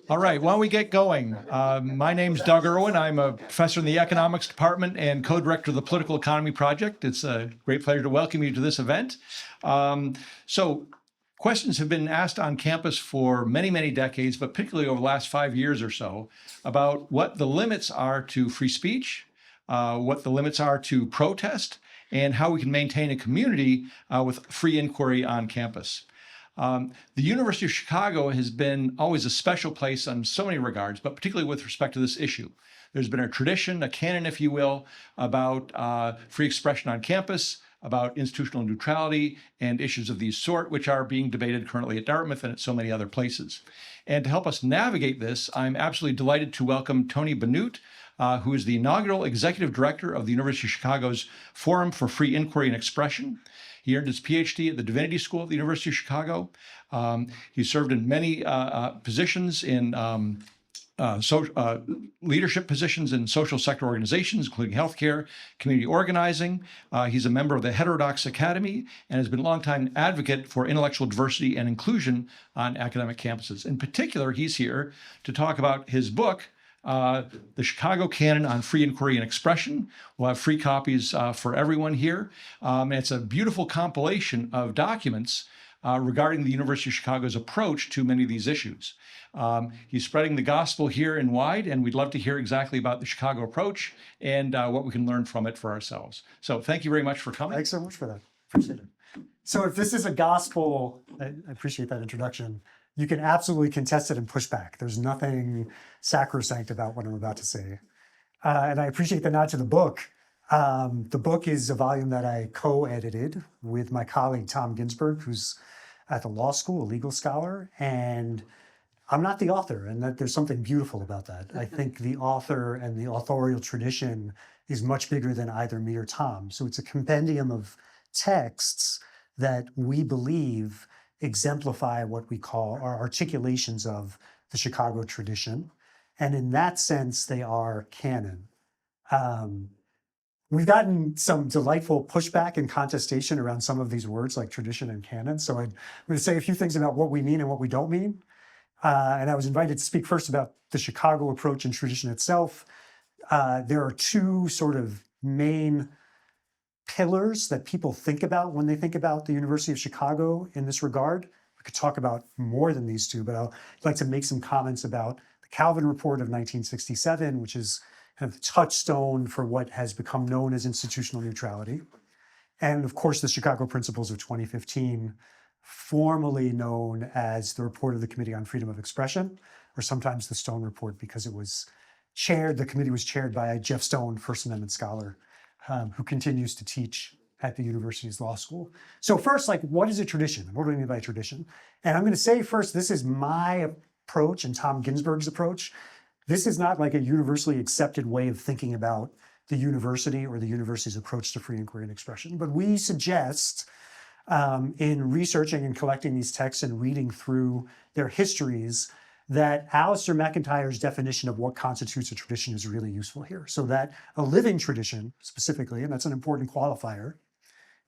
All right, why don't we get going? My name's Doug Irwin. I'm a professor in the economics department and co-director of the Political Economy Project. It's a great pleasure to welcome you to this event. So questions have been asked on campus for many, many decades, but particularly over the last 5 years or so, about what the limits are to free speech, what the limits are to protest, and how we can maintain a community with free inquiry on campus. The University of Chicago has been always a special place in so many regards, but particularly with respect to this issue. There's been a tradition, a canon, if you will, about free expression on campus, about institutional neutrality and issues of these sort, which are being debated currently at Dartmouth and at so many other places. And to help us navigate this, I'm absolutely delighted to welcome Tony Banout, who is the inaugural executive director of the University of Chicago's Forum for Free Inquiry and Expression. He earned his PhD at the Divinity School at the University of Chicago. He served in many positions in leadership positions in social sector organizations, including healthcare, community organizing. He's a member of the Heterodox Academy and has been a longtime advocate for intellectual diversity and inclusion on academic campuses. In particular, he's here to talk about his book, the Chicago Canon on Free Inquiry and Expression. We'll have free copies for everyone here. And it's a beautiful compilation of documents regarding the University of Chicago's approach to many of these issues. He's spreading the gospel here and wide, and we'd love to hear exactly about the Chicago approach and what we can learn from it for ourselves. So thank you very much for coming. Thanks so much for that. Appreciate it. So if this is a gospel, I appreciate that introduction. You can absolutely contest it and push back. There's nothing sacrosanct about what I'm about to say. And I appreciate the nod to the book. The book is a volume that I co-edited with my colleague, Tom Ginsberg, who's at the law school, a legal scholar. And I'm not the author, and that there's something beautiful about that. I think the author and the authorial tradition is much bigger than either me or Tom. So it's a compendium of texts that we believe exemplify what we call our articulations of the Chicago tradition. And in that sense, they are canon. We've gotten some delightful pushback and contestation around some of these words like tradition and canon. So I'm going to say a few things about what we mean and what we don't mean. And I was invited to speak first about the Chicago approach and tradition itself. There are two sort of main pillars that people think about when they think about the University of Chicago in this regard. We could talk about more than these two, but I'd like to make some comments about the Calvin Report of 1967, which is kind of the touchstone for what has become known as institutional neutrality. And of course, the Chicago Principles of 2015, formally known as the Report of the Committee on Freedom of Expression, or sometimes the Stone Report, because it was chaired, the committee was chaired by Jeff Stone, First Amendment scholar, who continues to teach at the university's law school. So first, like, what is a tradition? What do we mean by tradition? And I'm going to say first, this is my approach and Tom Ginsberg's approach. This is not like a universally accepted way of thinking about the university or the university's approach to free inquiry and expression. But we suggest in researching and collecting these texts and reading through their histories that Alistair McIntyre's definition of what constitutes a tradition is really useful here. So that a living tradition, specifically, and that's an important qualifier,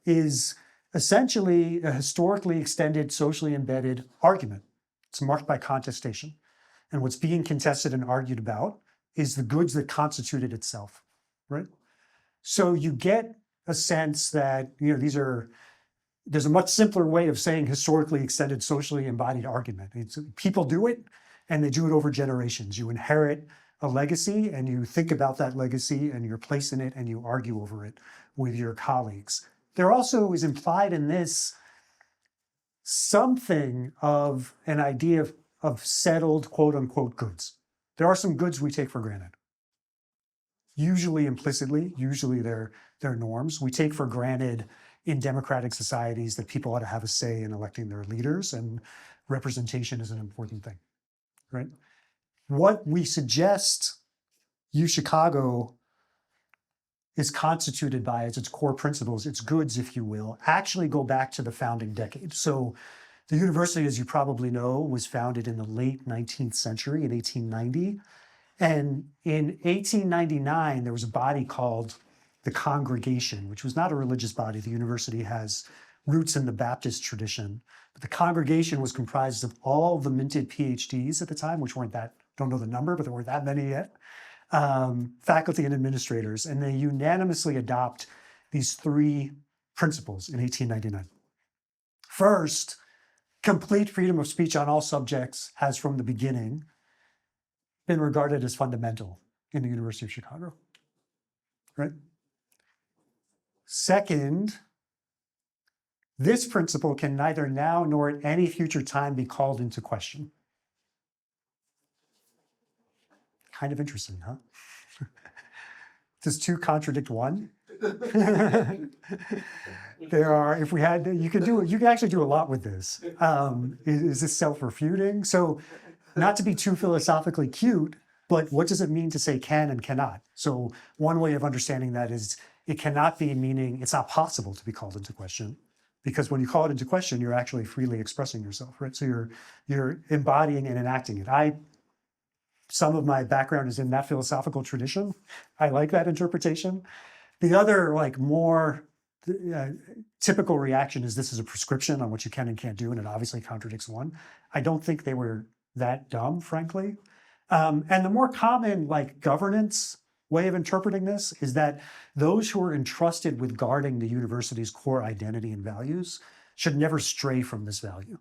is essentially a historically extended, socially embedded argument. It's marked by contestation. And what's being contested and argued about is the goods that constitute it itself, right? So you get a sense that, there's a much simpler way of saying historically extended, socially embodied argument. People do it, and they do it over generations. You inherit a legacy, and you think about that legacy, and your place in it, and you argue over it with your colleagues. There also is implied in this something of an idea of settled, quote unquote, goods. There are some goods we take for granted. Usually implicitly, usually they're norms. We take for granted in democratic societies that people ought to have a say in electing their leaders, and representation is an important thing, right? What we suggest UChicago is constituted by as its core principles, its goods, if you will, actually go back to the founding decade. So the university, as you probably know, was founded in the late 19th century in 1890. And in 1899, there was a body called the Congregation, which was not a religious body. The university has roots in the Baptist tradition. But the congregation was comprised of all the minted PhDs at the time, which weren't that, don't know the number, but there weren't that many yet, faculty and administrators, and they unanimously adopt these three principles in 1899. First, complete freedom of speech on all subjects has from the beginning been regarded as fundamental in the University of Chicago, right? Second, this principle can neither now nor at any future time be called into question. Kind of interesting, huh? Does two contradict one? There are, if we had, you could actually do a lot with this. Is this self-refuting? So not to be too philosophically cute, but what does it mean to say can and cannot? So one way of understanding that is it cannot be meaning it's not possible to be called into question, because when you call it into question, you're actually freely expressing yourself, right? So you're embodying and enacting it. Some of my background is in that philosophical tradition. I like that interpretation. The other, like, more typical reaction is this is a prescription on what you can and can't do, and it obviously contradicts one. I don't think they were that dumb, frankly. And the more common, like, governance way of interpreting this is that those who are entrusted with guarding the university's core identity and values should never stray from this value.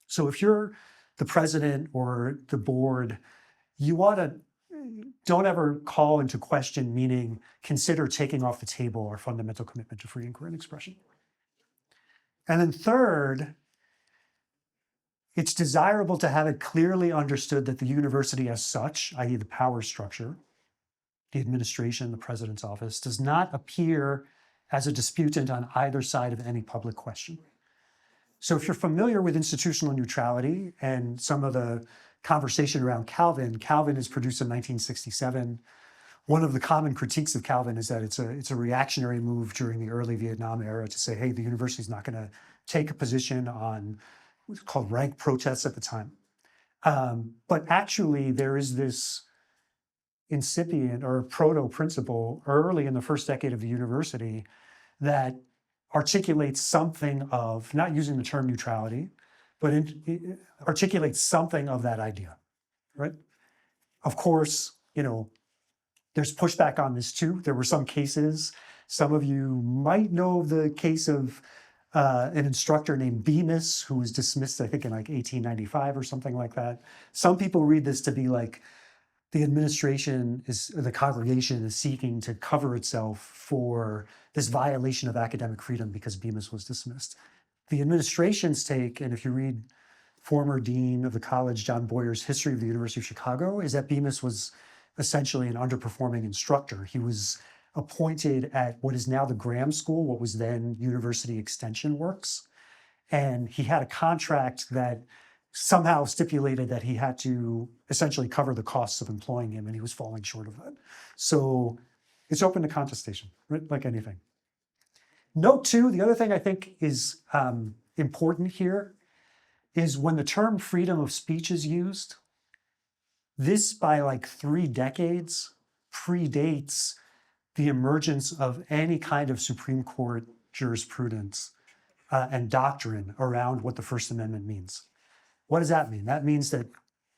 So if you're the president or the board, you ought to don't ever call into question, meaning consider taking off the table our fundamental commitment to free inquiry and expression. And then third, it's desirable to have it clearly understood that the university as such, i.e. the power structure, the administration, the president's office, does not appear as a disputant on either side of any public question. So if you're familiar with institutional neutrality and some of the conversation around Calvin is produced in 1967. One of the common critiques of Calvin is that it's a reactionary move during the early Vietnam era to say, hey, the university's not going to take a position on what's called rank protests at the time. But actually, there is this incipient or proto-principle early in the first decade of the university that articulates something of, not using the term neutrality, but it articulates something of that idea, right? Of course, there's pushback on this too. There were some cases, some of you might know the case of an instructor named Bemis, who was dismissed, I think, in like 1895 or something like that. Some people read this to be like the the congregation is seeking to cover itself for this violation of academic freedom because Bemis was dismissed. The administration's take, and if you read former dean of the college, John Boyer's History of the University of Chicago, is that Bemis was essentially an underperforming instructor. He was appointed at what is now the Graham School, what was then University Extension Works. And he had a contract that somehow stipulated that he had to essentially cover the costs of employing him, and he was falling short of that. So it's open to contestation, right? Like anything. Note too, the other thing I think is important here is when the term freedom of speech is used, this by like 3 decades predates the emergence of any kind of Supreme Court jurisprudence and doctrine around what the First Amendment means. What does that mean? That means that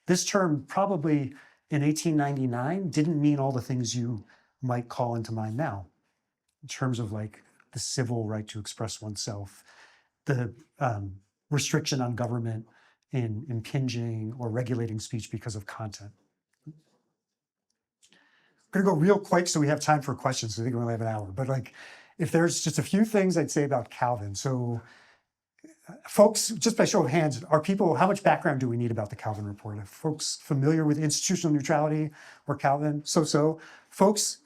this term probably in 1899 didn't mean all the things you might call into mind now in terms of like the civil right to express oneself, the restriction on government in impinging or regulating speech because of content. I'm gonna go real quick so we have time for questions. I think we only have an hour, but like, if there's just a few things I'd say about Calvin. So folks, just by show of hands, how much background do we need about the Calvin Report? Are folks familiar with institutional neutrality or Calvin? So. Folks,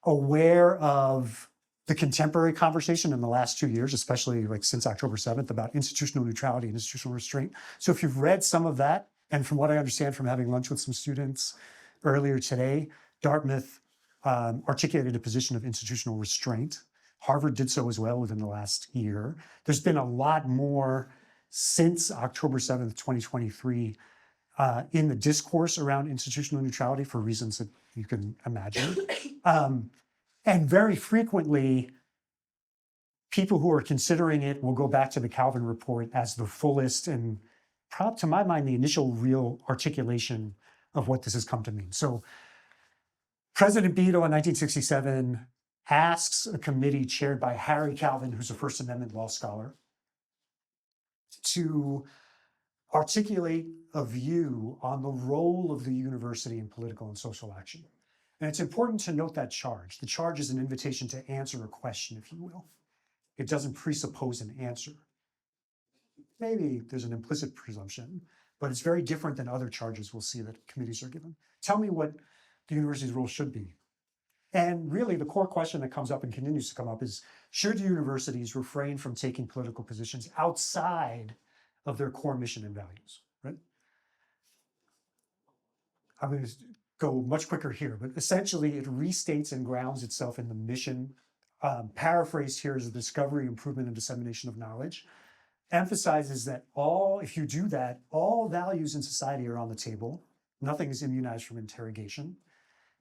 aware of the contemporary conversation in the last 2 years, especially like since October 7th, about institutional neutrality and institutional restraint. So if you've read some of that, and from what I understand from having lunch with some students earlier today, Dartmouth articulated a position of institutional restraint. Harvard did so as well within the last year. There's been a lot more since October 7th, 2023, in the discourse around institutional neutrality for reasons that you can imagine. And very frequently, people who are considering it will go back to the Calvin report as the fullest and, to my mind, the initial real articulation of what this has come to mean. So President Beto in 1967 asks a committee chaired by Harry Calvin, who's a First Amendment law scholar, to articulate a view on the role of the university in political and social action. And it's important to note that charge. The charge is an invitation to answer a question, if you will. It doesn't presuppose an answer. Maybe there's an implicit presumption, but it's very different than other charges we'll see that committees are given. Tell me what the university's role should be. And really the core question that comes up and continues to come up is, should universities refrain from taking political positions outside of their core mission and values, right? I'm going to go much quicker here, but essentially it restates and grounds itself in the mission. Paraphrased here is the discovery, improvement, and dissemination of knowledge. Emphasizes that if you do that, all values in society are on the table. Nothing is immunized from interrogation.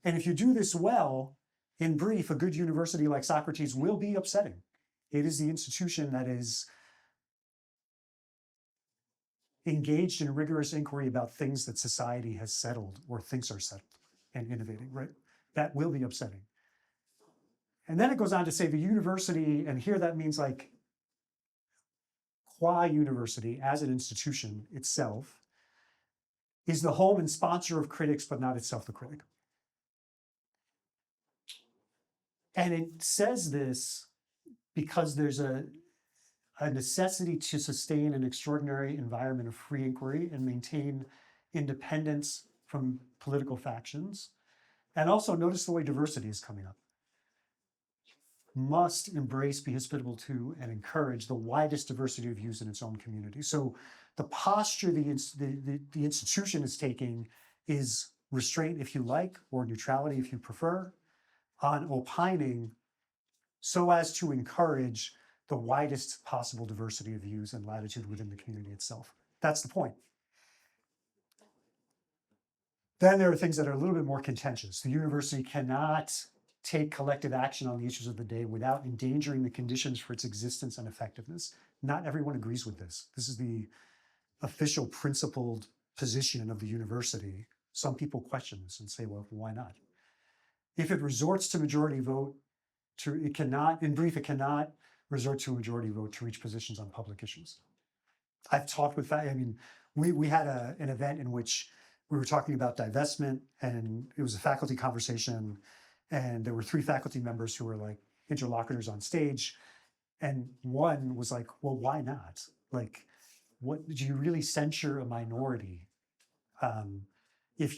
And if you do this well, in brief, a good university like Socrates will be upsetting. It is the institution that is engaged in rigorous inquiry about things that society has settled or thinks are settled and innovating, right? That will be upsetting. And then it goes on to say the university, and here that means like qua university as an institution itself, is the home and sponsor of critics, but not itself the critic. And it says this because there's a necessity to sustain an extraordinary environment of free inquiry and maintain independence from political factions. And also notice the way diversity is coming up. Must embrace, be hospitable to, and encourage the widest diversity of views in its own community. So the posture the institution is taking is restraint, if you like, or neutrality, if you prefer, on opining so as to encourage the widest possible diversity of views and latitude within the community itself. That's the point. Then there are things that are a little bit more contentious. The university cannot take collective action on the issues of the day without endangering the conditions for its existence and effectiveness. Not everyone agrees with this. This is the official principled position of the university. Some people question this and say, well, why not? If it resorts to majority vote, it cannot resort to a majority vote to reach positions on public issues. I've talked with, we had an event in which we were talking about divestment, and it was a faculty conversation, and there were 3 faculty members who were like interlocutors on stage, and one was like, well, why not? Like, what do you really censure a minority if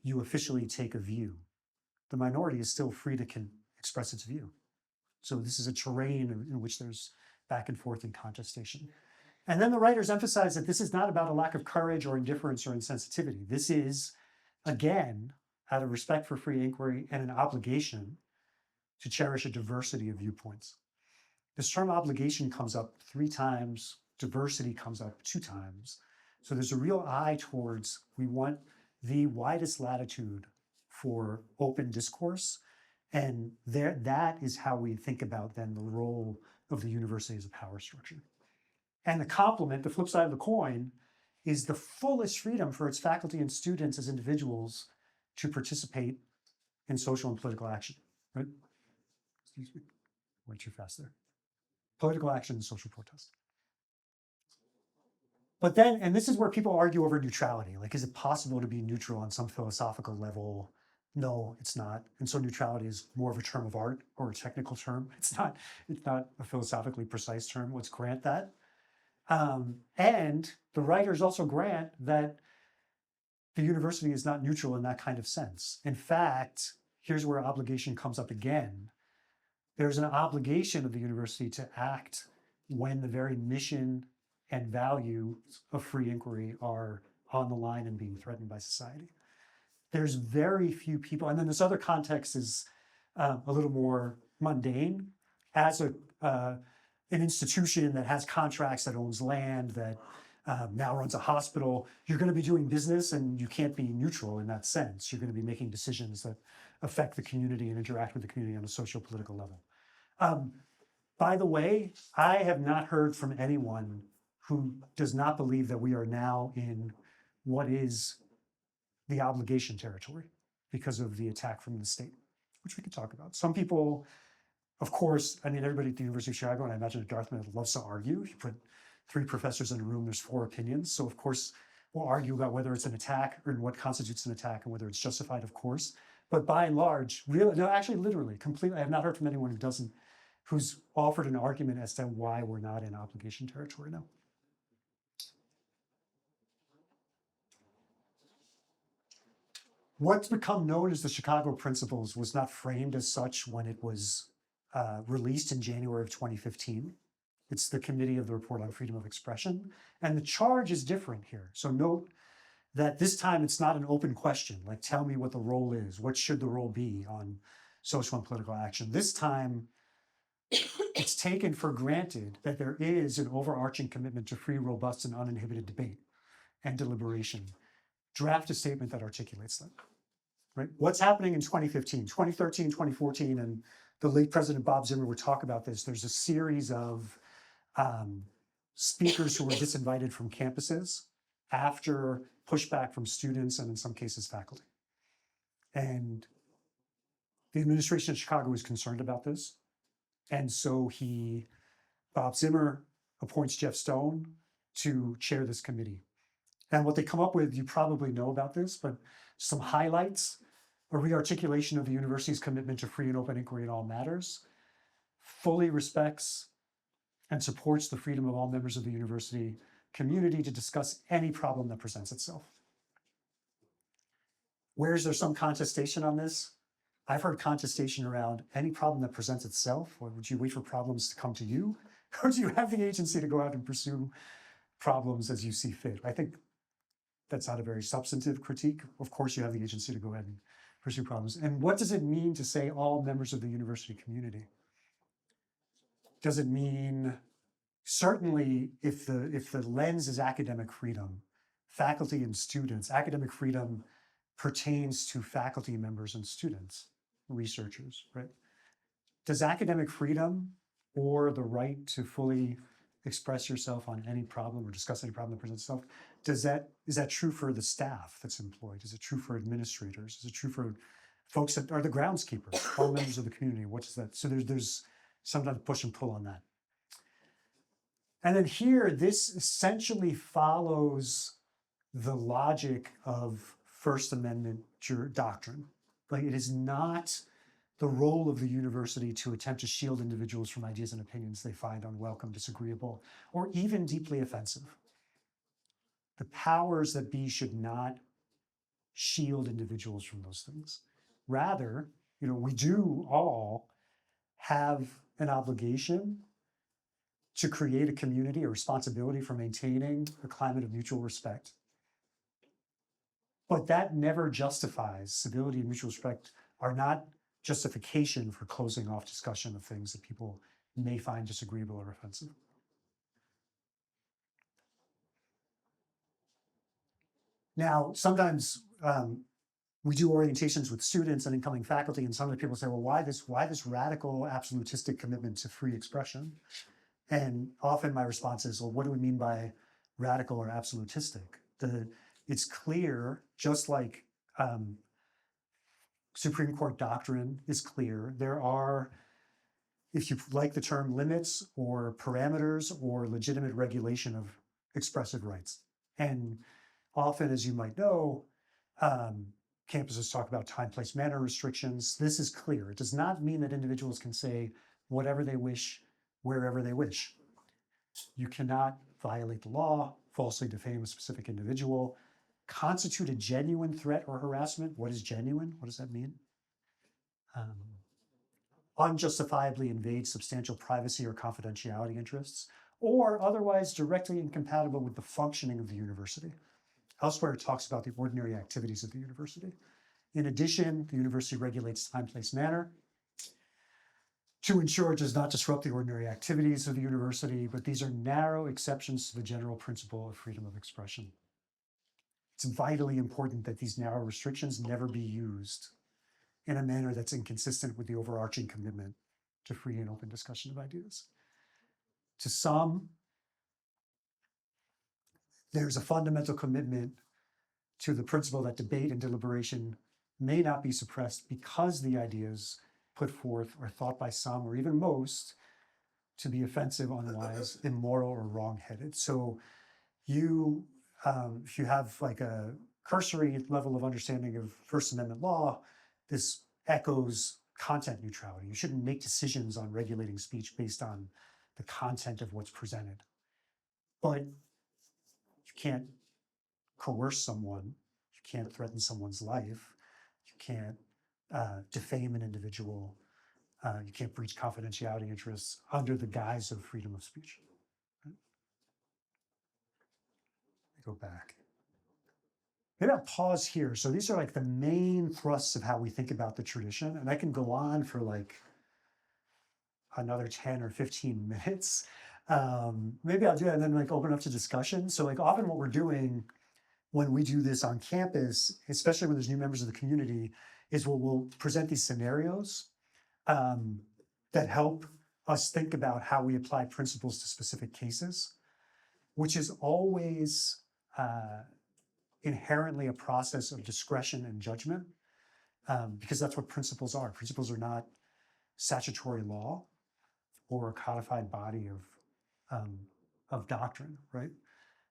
you officially take a view? The minority is still free to express its view. So this is a terrain in which there's back and forth and contestation. And then the writers emphasize that this is not about a lack of courage or indifference or insensitivity. This is, again, out of respect for free inquiry and an obligation to cherish a diversity of viewpoints. This term obligation comes up 3 times, diversity comes up 2 times. So there's a real eye towards, we want the widest latitude for open discourse. And that is how we think about then the role of the university as a power structure. And the complement, the flip side of the coin, is the fullest freedom for its faculty and students as individuals to participate in social and political action, right? Excuse me, went too fast there. Political action and social protest. But then, and this is where people argue over neutrality. Like, is it possible to be neutral on some philosophical level? No, it's not. And so neutrality is more of a term of art or a technical term. It's not a philosophically precise term. Let's grant that. And the writers also grant that the university is not neutral in that kind of sense. In fact, here's where obligation comes up again. There's an obligation of the university to act when the very mission and value of free inquiry are on the line and being threatened by society. There's very few people, and then this other context is a little more mundane. As an institution that has contracts, that owns land, that now runs a hospital, you're going to be doing business, and you can't be neutral in that sense. You're going to be making decisions that affect the community and interact with the community on a social political level. By the way, I have not heard from anyone who does not believe that we are now in what is the obligation territory because of the attack from the state, which we could talk about. Some people, of course, I mean, everybody at the University of Chicago, and I imagine at Dartmouth, loves to argue. You put 3 professors in a room, there's 4 opinions. So of course, we'll argue about whether it's an attack or what constitutes an attack and whether it's justified, of course. But by and large, really, no, actually, literally, completely, I have not heard from anyone who's offered an argument as to why we're not in obligation territory now. What's become known as the Chicago Principles was not framed as such when it was released in January of 2015. It's the Committee of the Report on Freedom of Expression. And the charge is different here. So note that this time it's not an open question, like tell me what the role is, what should the role be on social and political action. This time, it's taken for granted that there is an overarching commitment to free, robust, and uninhibited debate and deliberation. Draft a statement that articulates that. Right? What's happening in 2015, 2013, 2014, and the late President Bob Zimmer would talk about this. There's a series of speakers who were disinvited from campuses after pushback from students and in some cases faculty. And the administration of Chicago was concerned about this. And so Bob Zimmer appoints Jeff Stone to chair this committee. And what they come up with, you probably know about this, but some highlights: a rearticulation of the university's commitment to free and open inquiry in all matters, fully respects and supports the freedom of all members of the university community to discuss any problem that presents itself. Where is there some contestation on this? I've heard contestation around any problem that presents itself. Or would you wait for problems to come to you? Or do you have the agency to go out and pursue problems as you see fit? I think that's not a very substantive critique. Of course, you have the agency to go ahead and pursue problems. And what does it mean to say all members of the university community? Does it mean, certainly if the lens is academic freedom, faculty and students, academic freedom pertains to faculty members and students, researchers, right? Does academic freedom or the right to fully express yourself on any problem or discuss any problem that presents itself, is that true for the staff that's employed? Is it true for administrators? Is it true for folks that are the groundskeepers, all members of the community? What is that? So there's sometimes push and pull on that. And then here, this essentially follows the logic of First Amendment doctrine. Like, it is not the role of the university to attempt to shield individuals from ideas and opinions they find unwelcome, disagreeable, or even deeply offensive. The powers that be should not shield individuals from those things. Rather, we do all have an obligation to create a community, a responsibility for maintaining a climate of mutual respect. But that never justifies, civility and mutual respect are not justification for closing off discussion of things that people may find disagreeable or offensive. Now, sometimes we do orientations with students and incoming faculty, and some of the people say, well, why this radical absolutistic commitment to free expression? And often my response is, well, what do we mean by radical or absolutistic? It's clear, just like Supreme Court doctrine is clear, there are, if you like the term, limits or parameters or legitimate regulation of expressive rights. And often, as you might know, campuses talk about time, place, manner restrictions. This is clear. It does not mean that individuals can say whatever they wish, wherever they wish. You cannot violate the law, falsely defame a specific individual, constitute a genuine threat or harassment. What is genuine? What does that mean? Unjustifiably invade substantial privacy or confidentiality interests, or otherwise directly incompatible with the functioning of the university. Elsewhere, it talks about the ordinary activities of the university. In addition, the university regulates time, place, manner to ensure it does not disrupt the ordinary activities of the university, but these are narrow exceptions to the general principle of freedom of expression. It's vitally important that these narrow restrictions never be used in a manner that's inconsistent with the overarching commitment to free and open discussion of ideas. To some, there's a fundamental commitment to the principle that debate and deliberation may not be suppressed because the ideas put forth are thought by some or even most to be offensive, unwise, immoral, or wrong-headed. So you, if you have like a cursory level of understanding of First Amendment law, this echoes content neutrality. You shouldn't make decisions on regulating speech based on the content of what's presented. But you can't coerce someone. You can't threaten someone's life. You can't defame an individual. You can't breach confidentiality interests under the guise of freedom of speech. Right? Go back. Maybe I'll pause here. So these are like the main thrusts of how we think about the tradition. And I can go on for like another 10 or 15 minutes. Maybe I'll do that and then like open up to discussion. So like often what we're doing when we do this on campus, especially when there's new members of the community, is we'll present these scenarios that help us think about how we apply principles to specific cases, which is always inherently a process of discretion and judgment, because that's what principles are. Principles are not statutory law or a codified body of doctrine, right?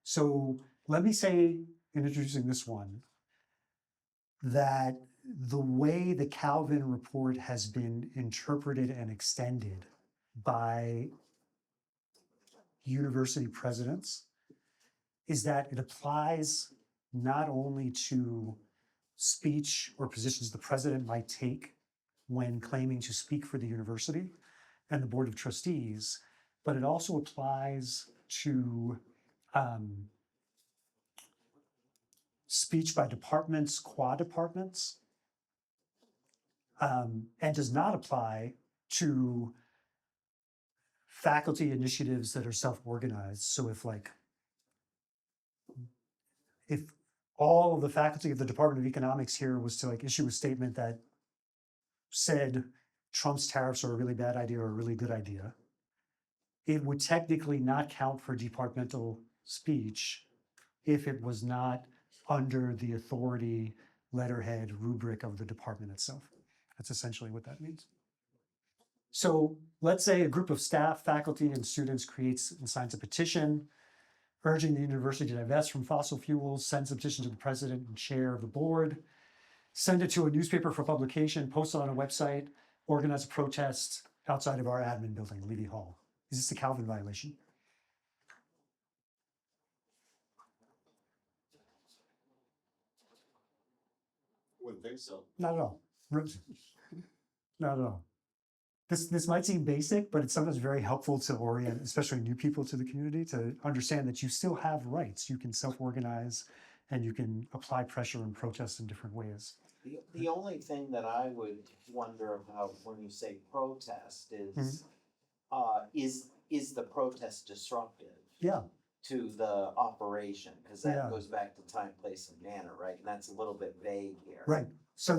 So let me say, in introducing this one, that the way the Calvin report has been interpreted and extended by university presidents is that it applies not only to speech or positions the president might take when claiming to speak for the university and the board of trustees, but it also applies to speech by departments, qua departments, and does not apply to faculty initiatives that are self-organized. So if all of the faculty of the Department of Economics here was to like issue a statement that said Trump's tariffs are a really bad idea or a really good idea, it would technically not count for departmental speech if it was not under the authority letterhead rubric of the department itself. That's essentially what that means. So let's say a group of staff, faculty, and students creates and signs a petition urging the university to divest from fossil fuels, sends a petition to the president and chair of the board, send it to a newspaper for publication, post it on a website, organize a protest outside of our admin building, Levy Hall. Is this a Calvin violation? Wouldn't think so. Not at all. Not at all. This might seem basic, but it's sometimes very helpful to orient, especially new people to the community, to understand that you still have rights. You can self-organize and you can apply pressure and protest in different ways. The only thing that I would wonder about when you say protest is the protest disruptive? Yeah. To the operation, because that Yeah. goes back to time, place, and manner, right? And that's a little bit vague here. Right. So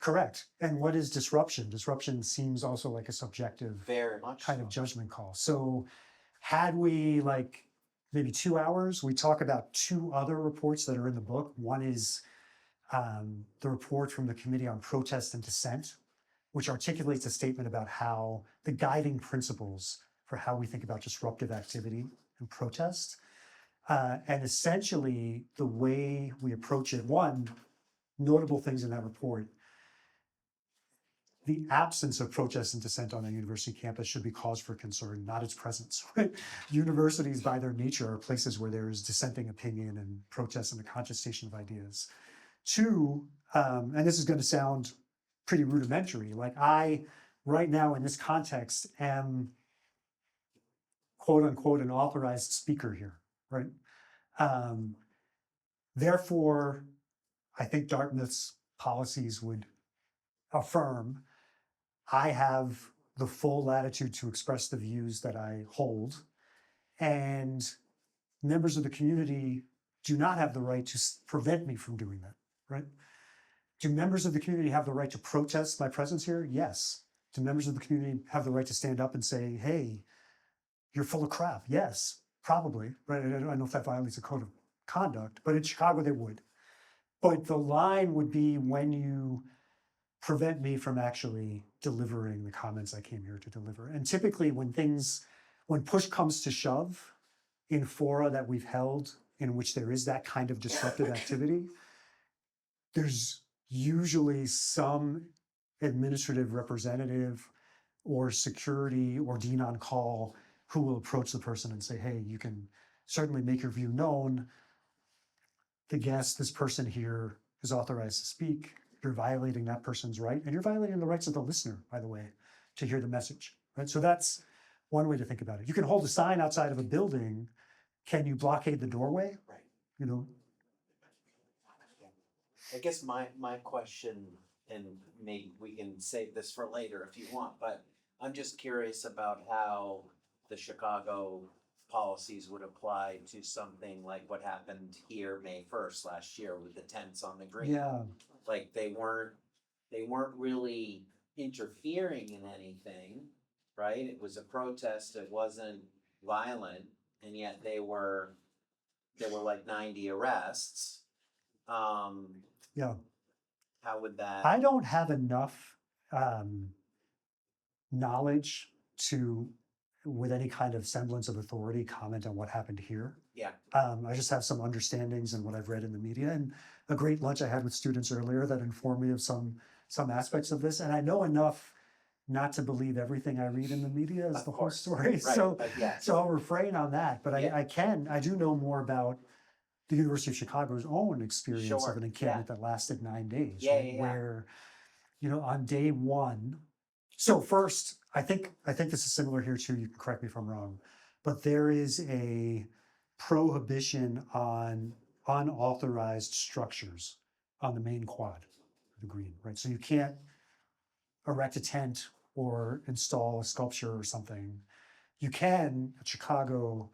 correct. And what is disruption? Disruption seems also like a subjective Very much kind so. of judgment call. So had we like maybe 2 hours, we talk about two other reports that are in the book. One is the report from the Committee on Protest and Dissent, which articulates a statement about how the guiding principles for how we think about disruptive activity and protest. And essentially the way we approach it, one, notable things in that report, the absence of protest and dissent on a university campus should be cause for concern, not its presence. Right? Universities by their nature are places where there is dissenting opinion and protest and a contestation of ideas. Two, and this is going to sound pretty rudimentary, like I, right now in this context, am quote unquote an authorized speaker here, right? Therefore, I think Dartmouth's policies would affirm I have the full latitude to express the views that I hold, and members of the community do not have the right to prevent me from doing that, right? Do members of the community have the right to protest my presence here? Yes. Do members of the community have the right to stand up and say, hey, you're full of crap. Yes, probably. Right? I don't know if that violates a code of conduct, but in Chicago they would. But the line would be when you prevent me from actually delivering the comments I came here to deliver. And typically when push comes to shove in fora that we've held in which there is that kind of disruptive activity, there's usually some administrative representative or security or dean on call who will approach the person and say, hey, you can certainly make your view known. The guest, this person here is authorized to speak. You're violating that person's right, and you're violating the rights of the listener, by the way, to hear the message, right? So that's one way to think about it. You can hold a sign outside of a building. Can you blockade the doorway? Right. You know, I guess my question, and maybe we can save this for later if you want, but I'm just curious about how the Chicago policies would apply to something like what happened here May 1st last year with the tents on the green. yeah, Like they weren't really interfering in anything, right? It was a protest, it wasn't violent, and yet there were like 90 arrests. yeah. How would that? I don't have enough knowledge to, with any kind of semblance of authority, comment on what happened here. Yeah. I just have some understandings and what I've read in the media, and a great lunch I had with students earlier that informed me of some aspects of this. And I know enough not to believe everything I read in the media is Of the whole course. story. Right, So, but yeah. so I'll refrain on that. But Yeah. I do know more about the University of Chicago's own experience Sure, of an encampment that lasted 9 days, Yeah, right? yeah, yeah. Where, on day one, so first, I think this is similar here too, you can correct me if I'm wrong, but there is a prohibition on unauthorized structures on the main quad, the green, right? So you can't erect a tent or install a sculpture or something. You can, at Chicago,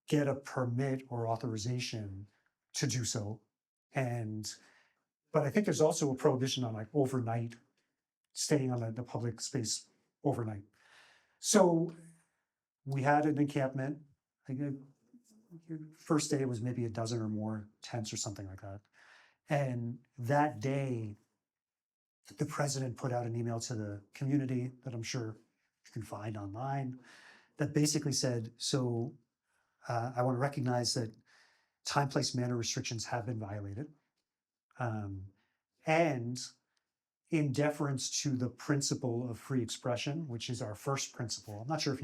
get a permit or authorization to do so. But I think there's also a prohibition on like overnight, staying on the public space overnight. So we had an encampment. I think first day was maybe a dozen or more tents or something like that. And that day, the president put out an email to the community that I'm sure you can find online that basically said, so I want to recognize that time, place, manner restrictions have been violated. And in deference to the principle of free expression, which is our first principle. I'm not sure if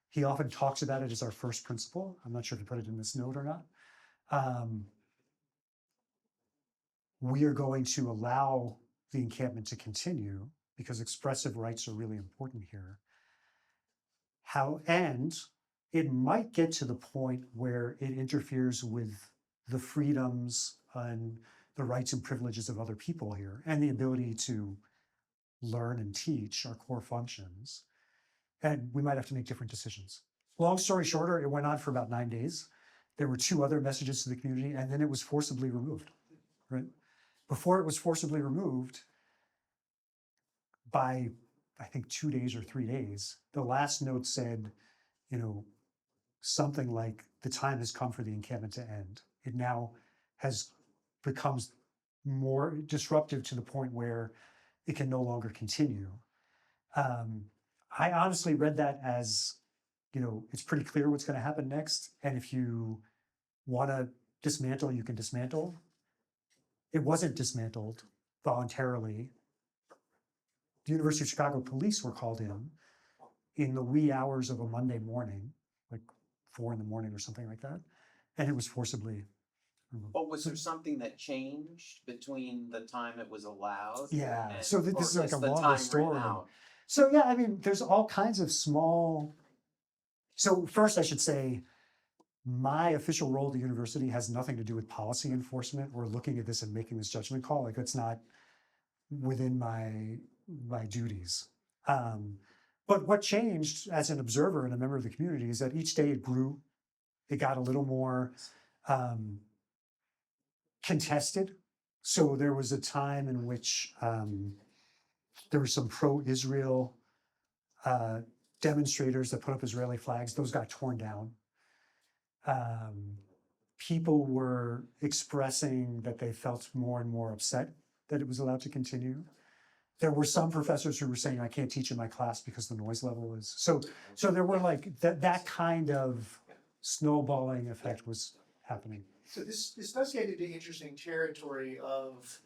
he often talks about it as our first principle. I'm not sure if he put it in this note or not. We are going to allow the encampment to continue because expressive rights are really important here. And it might get to the point where it interferes with the freedoms and the rights and privileges of other people here and the ability to learn and teach our core functions. And we might have to make different decisions. Long story shorter, it went on for about 9 days. There were 2 other messages to the community, and then it was forcibly removed, right? Before it was forcibly removed, by I think 2 days or 3 days, the last note said, something like the time has come for the encampment to end. It now has becomes more disruptive to the point where it can no longer continue. I honestly read that as, it's pretty clear what's going to happen next. And if you want to dismantle, you can dismantle. It wasn't dismantled voluntarily. The University of Chicago police were called in the wee hours of a Monday morning, like 4 a.m. or something like that. And it was forcibly removed. But was there something that changed between the time it was allowed? Yeah, and- so this or is like a just the longer time ran story. out? So yeah, I mean, there's all kinds of small. So first I should say, my official role at the university has nothing to do with policy enforcement or looking at this and making this judgment call. Like that's not within my duties. But what changed as an observer and a member of the community is that each day it grew. It got a little more contested. So there was a time in which there were some pro-Israel demonstrators that put up Israeli flags, those got torn down. People were expressing that they felt more and more upset that it was allowed to continue. There were some professors who were saying, I can't teach in my class because the noise level is, so there were like, that kind of snowballing effect was happening. So this does get into interesting territory of,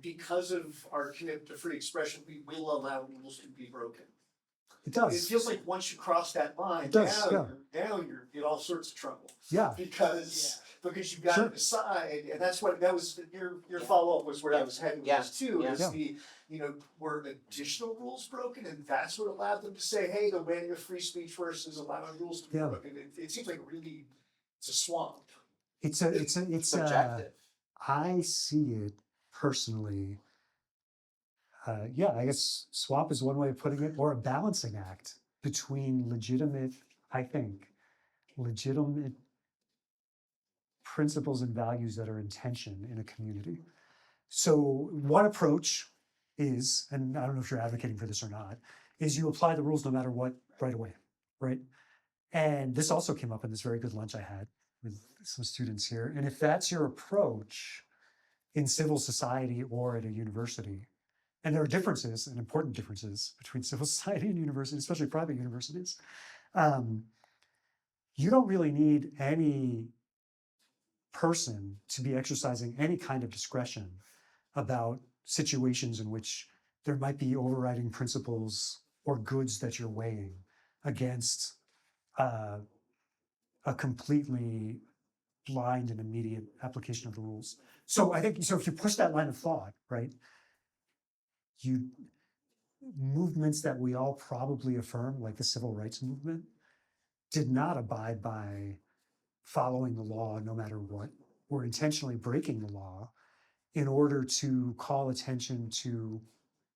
because of our commitment to free expression, we will allow rules to be broken. It It does, feels like once you cross that line, It does, now you're in all sorts of trouble. yeah, Because you've got Sure. to decide, and that's what, that was, your follow-up was where I was heading with this too, Yeah. is the, were additional rules broken, and that's what allowed them to say, hey, the way of free speech versus allowing rules to be Yeah. broken. It seems like really, it's a swamp. it's Subjective. I see it personally. I guess swap is one way of putting it, or a balancing act between legitimate principles and values that are in tension in a community. So one approach is, and I don't know if you're advocating for this or not, is you apply the rules no matter what right away, right? And this also came up in this very good lunch I had with some students here. And if that's your approach in civil society or at a university, and there are differences and important differences between civil society and universities, especially private universities, you don't really need any person to be exercising any kind of discretion about situations in which there might be overriding principles or goods that you're weighing against a completely blind and immediate application of the rules. So I think, so if you push that line of thought, right, movements that we all probably affirm, like the civil rights movement, did not abide by following the law no matter what, or intentionally breaking the law in order to call attention to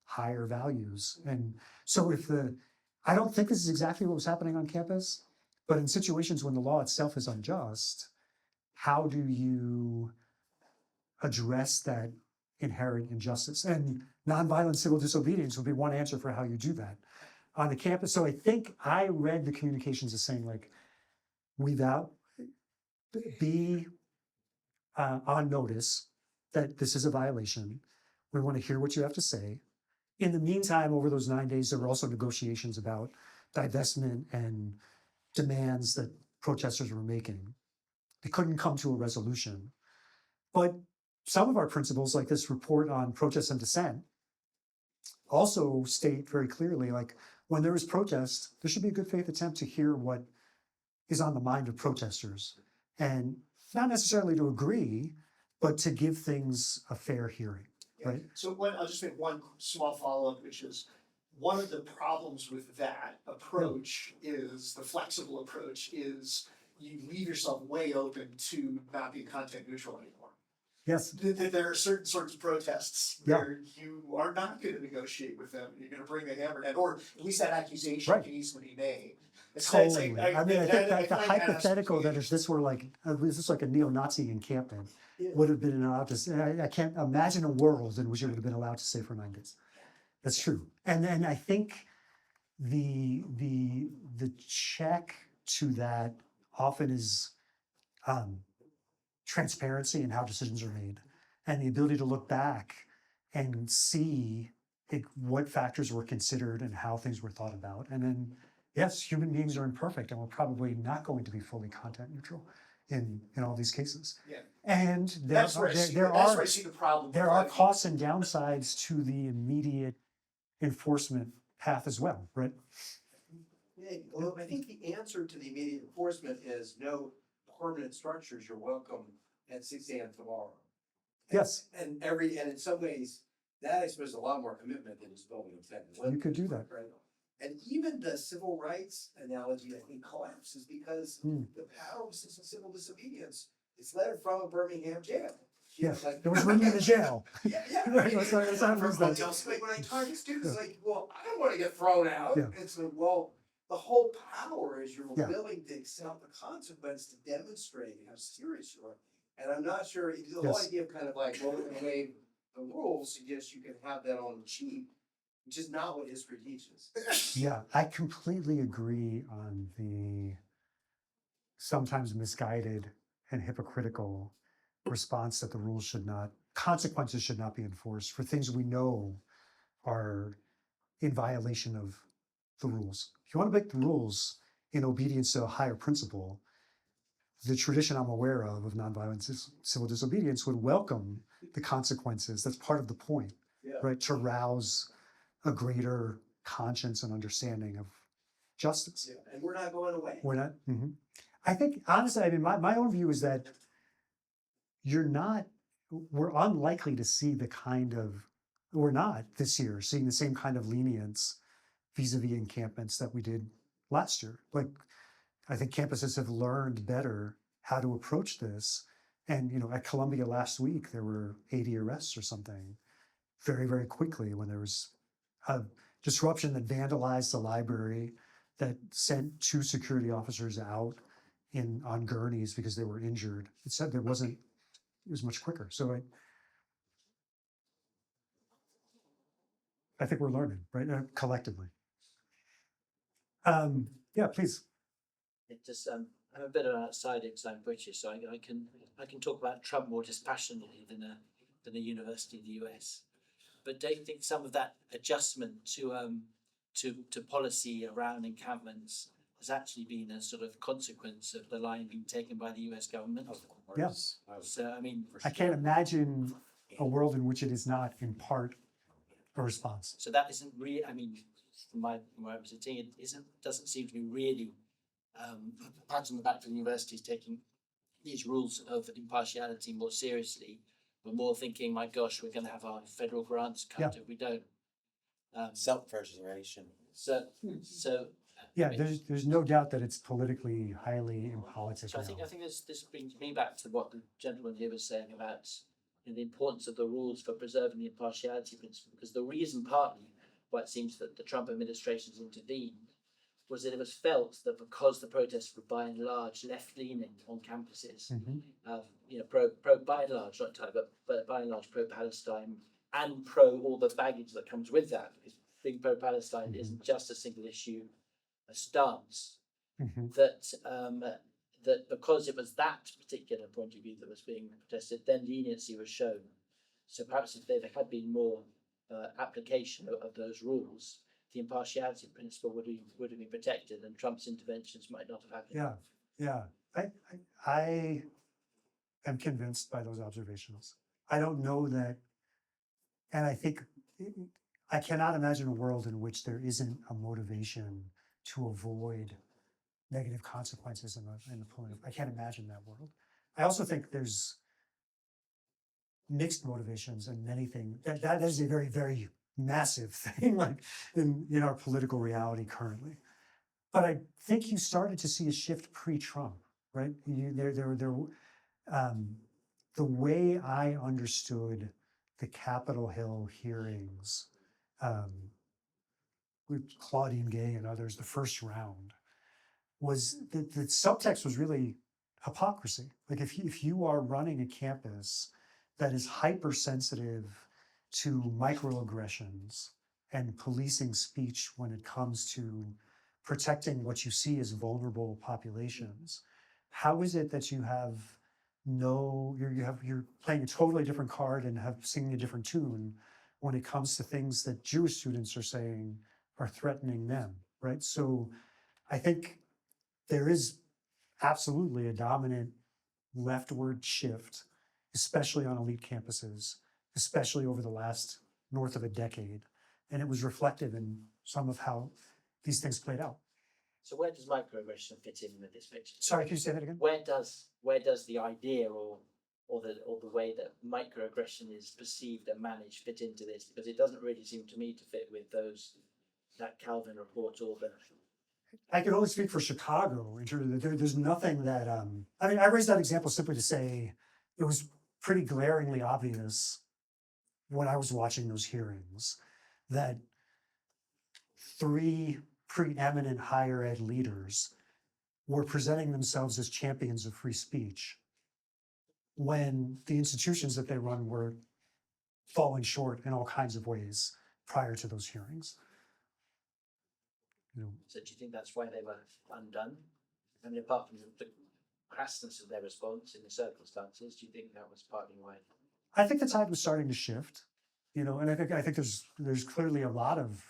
higher values. And so I don't think this is exactly what was happening on campus, but in situations when the law itself is unjust, how do you address that inherent injustice? And nonviolent civil disobedience would be one answer for how you do that on the campus. So I think I read the communications as saying, like, be on notice that this is a violation. We want to hear what you have to say. In the meantime, over those 9 days, there were also negotiations about divestment and demands that protesters were making. They couldn't come to a resolution. But some of our principles, like this report on protest and dissent, also state very clearly, like, when there is protest, there should be a good faith attempt to hear what is on the mind of protesters. And not necessarily to agree, but to give things a fair hearing, right? So I'll just make one small follow-up, which is, one of the problems with that approach is, the flexible approach is, you leave yourself way open to not being content neutral anymore. Yes, There are certain sorts of protests where you are not gonna negotiate with them, you're gonna bring the hammer down, or at least that accusation Right. can easily be made. totally. I mean, I think that the find that hypothetical that if this were like, was this like a neo-Nazi encampment, would have been allowed to say, I can't imagine a world in which it would have been allowed to say for 9 days. That's true. And then I think the check to that often is transparency in how decisions are made, and the ability to look back and see what factors were considered and how things were thought about. And then, yes, human beings are imperfect, and we're probably not going to be fully content neutral in all these cases. Yeah. And That's where I see the problem. there are costs and downsides to the immediate enforcement path as well, right? Yeah, well, I think the answer to the immediate enforcement is no permanent structures. You're welcome at 6 a.m. tomorrow. Yes, And in some ways, that I suppose is a lot more commitment than just building a tent. you could do that. Right. And even the civil rights analogy, I think, collapses because the power of civil disobedience is led from a Birmingham jail. Yeah, Like, there was room in the jail. Yeah. Right, let's not lose that. Like when I talk to students, like, well, I don't want to get thrown out. Yeah. It's like, well, the whole power is you're Yeah. willing to accept the consequence to demonstrate how serious you are. And I'm not sure the whole Yes. idea of kind of like, well, we're going to waive the rules suggests you can have that on the cheap which is not what history teaches. Yeah, I completely agree on the sometimes misguided and hypocritical response that the rules should not, consequences should not be enforced for things we know are in violation of the rules. If you want to make the rules in obedience to a higher principle, the tradition I'm aware of nonviolent civil disobedience would welcome the consequences. That's part of the point, Yeah. right? To rouse a greater conscience and understanding of justice. Yeah, and we're not going away. We're not. I think, honestly, I mean, my own view is that we're unlikely to see we're not this year seeing the same kind of lenience vis-a-vis encampments that we did last year. Like, I think campuses have learned better how to approach this. And, at Columbia last week, there were 80 arrests or something very, very quickly when there was a disruption that vandalized the library, that sent 2 security officers out on gurneys because they were injured. It said it was much quicker. So I think we're learning, right? Collectively. Yeah, please. It just I'm a bit of an outsider because I'm British, so I can talk about Trump more dispassionately than a university in the US. But don't you think some of that adjustment to policy around encampments has actually been a sort of consequence of the line being taken by the US government? Yes. So I mean, I can't imagine a world in which it is not in part a response. so that isn't really. I mean, from where I was sitting, doesn't seem to be really pat on the back for the universities taking these rules of impartiality more seriously, but more thinking, my gosh, we're going to have our federal grants cut if we don't. Self-preservation. So Yeah, there's no doubt that it's politically highly impolitic. So I think this brings me back to what the gentleman here was saying about the importance of the rules for preserving the impartiality principle. Because the reason, partly, why it seems that the Trump administration's intervened, was that it was felt that because the protests were by and large left-leaning on campuses, pro by and large, not entirely, but by and large pro-Palestine and pro all the baggage that comes with that. Because being pro-Palestine isn't just a single issue, a stance. That because it was that particular point of view that was being protested, then leniency was shown. So perhaps if there had been more application of those rules, the impartiality principle would have been protected, and Trump's interventions might not have happened. Yeah. I am convinced by those observations. I don't know that, and I think I cannot imagine a world in which there isn't a motivation to avoid negative consequences in the political. I can't imagine that world. I also think there's mixed motivations in many things. That is a very, very massive thing, like in our political reality currently. But I think you started to see a shift pre-Trump, right? The way I understood the Capitol Hill hearings with Claudine Gay and others, the first round, was that the subtext was really hypocrisy. Like if you are running a campus that is hypersensitive to microaggressions and policing speech when it comes to protecting what you see as vulnerable populations, how is it that you're playing a totally different card and singing a different tune when it comes to things that Jewish students are saying are threatening them, right? So I think there is absolutely a dominant leftward shift, especially on elite campuses, especially over the last north of a decade. And it was reflective in some of how these things played out. So where does microaggression fit in with this picture? Sorry, can you say that again? Where does the idea or the way that microaggression is perceived and managed fit into this? Because it doesn't really seem to me to fit with that Calvin report or the. I can only speak for Chicago in terms of there's nothing that I raised that example simply to say it was pretty glaringly obvious when I was watching those hearings that 3 preeminent higher ed leaders were presenting themselves as champions of free speech when the institutions that they run were falling short in all kinds of ways prior to those hearings. You know, So do you think that's why they were undone? I mean, apart from the crassness of their response in the circumstances, do you think that was partly why? I think the tide was starting to shift, you know, and I think there's clearly a lot of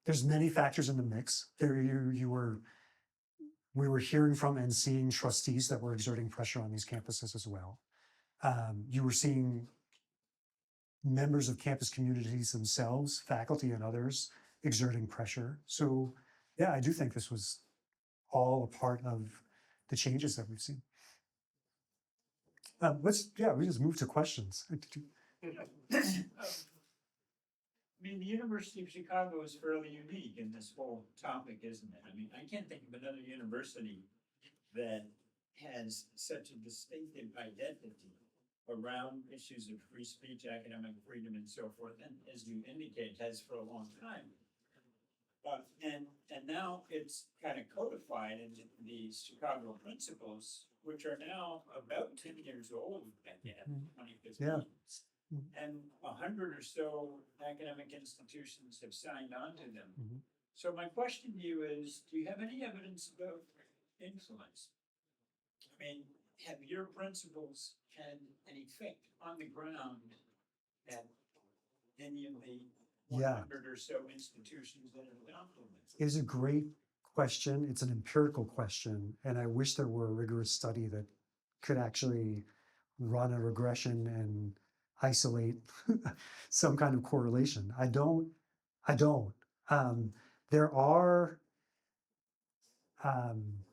there's many factors in the mix. We were hearing from and seeing trustees that were exerting pressure on these campuses as well. You were seeing members of campus communities themselves, faculty and others, exerting pressure. So yeah, I do think this was all a part of the changes that we've seen. We just move to questions. I mean, the University of Chicago is fairly unique in this whole topic, isn't it? I mean, I can't think of another university that has such a distinctive identity around issues of free speech, academic freedom, and so forth, and as you indicate, has for a long time. And now it's kind of codified in the Chicago principles, which are now about 10 years old at the end of 2015. Yeah. And 100 or so academic institutions have signed on to them. Mhm. So my question to you is, do you have any evidence about influence? I mean, have your principles had an effect on the ground at any of the Yeah. 100 or so institutions that have adopted this? It is a great question. It's an empirical question, and I wish there were a rigorous study that could actually run a regression and isolate some kind of correlation. I don't. There are, I'm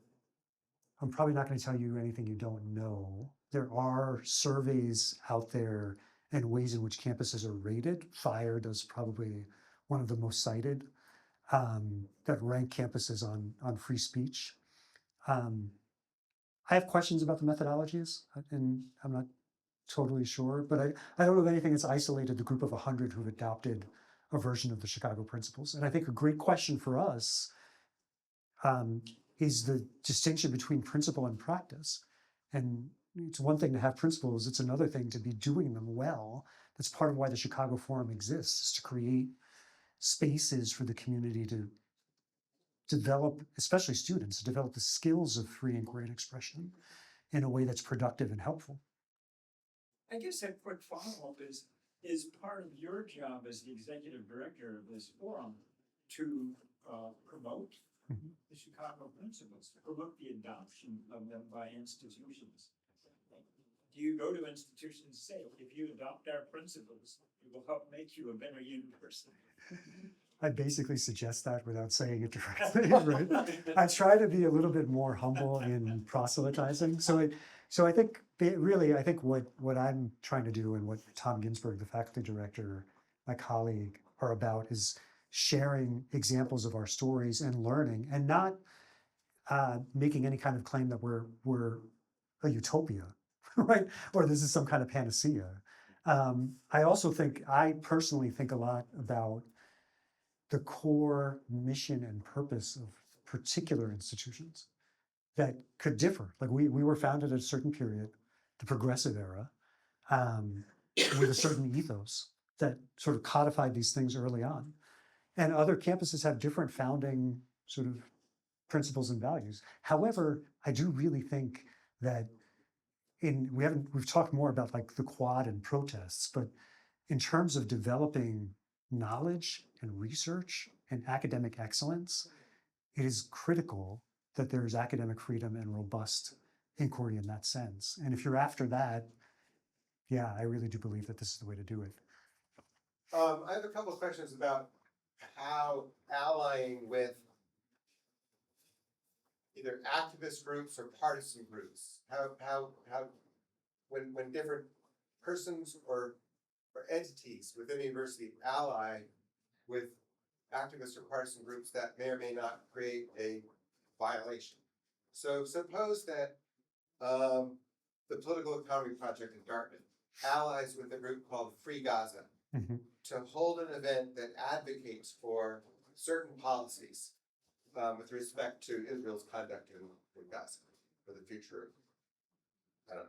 probably not going to tell you anything you don't know. There are surveys out there and ways in which campuses are rated. FIRE does probably one of the most cited that rank campuses on free speech. I have questions about the methodologies, and I'm not totally sure, but I don't know of anything that's isolated the group of 100 who've adopted a version of the Chicago principles. And I think a great question for us is the distinction between principle and practice. And it's one thing to have principles, it's another thing to be doing them well. That's part of why the Chicago Forum exists, is to create spaces for the community to develop, especially students, to develop the skills of free inquiry and expression in a way that's productive and helpful. I guess a quick follow-up is part of your job as the executive director of this forum to promote the Chicago principles, to promote the adoption of them by institutions. Do you go to institutions and say, if you adopt our principles, it will help make you a better university? I basically suggest that without saying it directly, right? I try to be a little bit more humble in proselytizing. So I think really, I think what I'm trying to do and what Tom Ginsberg, the faculty director, my colleague, are about is sharing examples of our stories and learning, and not making any kind of claim that we're a utopia, right? Or this is some kind of panacea. I personally think a lot about the core mission and purpose of particular institutions that could differ. Like we were founded at a certain period, the progressive era, with a certain ethos that sort of codified these things early on. And other campuses have different founding sort of principles and values. However, I do really think that we've talked more about like the quad and protests, but in terms of developing knowledge and research and academic excellence, it is critical that there is academic freedom and robust inquiry in that sense. And if you're after that, yeah, I really do believe that this is the way to do it. I have a couple of questions about how allying with either activist groups or partisan groups, how when different persons or entities within the university ally with activists or partisan groups that may or may not create a violation. So suppose that the Political Economy Project in Dartmouth allies with a group called Free Gaza to hold an event that advocates for certain policies with respect to Israel's conduct in Gaza for the future of,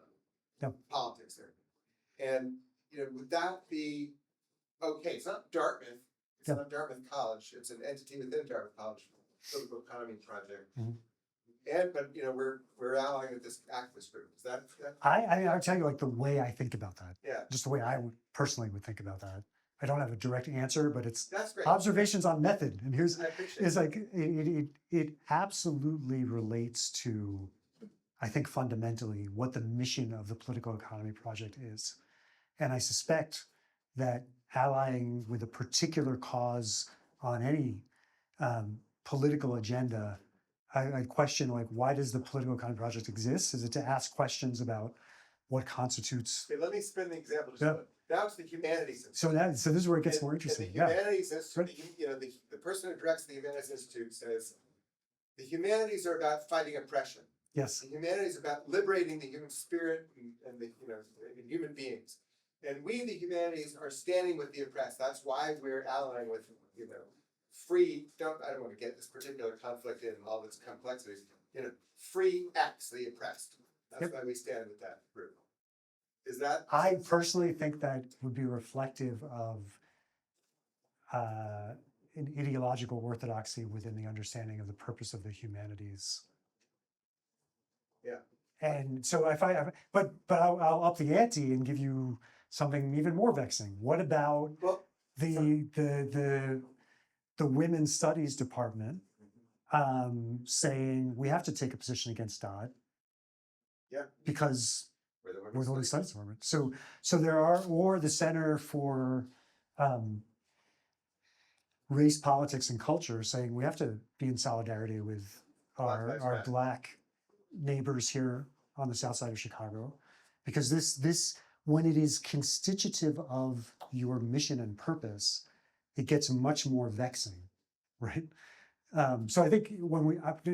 politics there. And would that be okay, it's not Dartmouth, it's Yeah. not Dartmouth College, it's an entity within Dartmouth College, political economy project. Mhm. And, but, you know, we're allying with this activist group, is that, I'll tell you like the way I think about that, yeah, just the way I would personally would think about that. I don't have a direct answer, but it's that's great. observations on method. And here's, I appreciate is it. like, it absolutely relates to, I think fundamentally, what the mission of the political economy project is. And I suspect that allying with a particular cause on any political agenda, I question like, why does the political economy project exist? Is it to ask questions about what constitutes? Okay, let me spin the example just Yeah. a minute. Now it's the humanities. So this is where it gets And- more interesting. And the Yeah, Humanities Institute, you know, the person who directs the Humanities Institute says, the humanities are about fighting oppression. yes, The humanities are about liberating the human spirit and the, you know, and human beings. And we, the humanities, are standing with the oppressed. That's why we're allying with, you know, I don't want to get this particular conflict in and all its complexities, you know, free X the oppressed. That's Yep. why we stand with that group. Is that? I personally think that would be reflective of an ideological orthodoxy within the understanding of the purpose of the humanities. Yeah. And so but I'll up the ante and give you something even more vexing. What about Well, the women's studies department saying we have to take a position against Dodd? Yeah. Because we're the we're women's the women's studies. studies department. So there are, or the Center for Race, Politics, and Culture saying we have to be in solidarity with Black Lives our Matter. Black neighbors here on the south side of Chicago, because this when it is constitutive of your mission and purpose, it gets much more vexing, right? So I think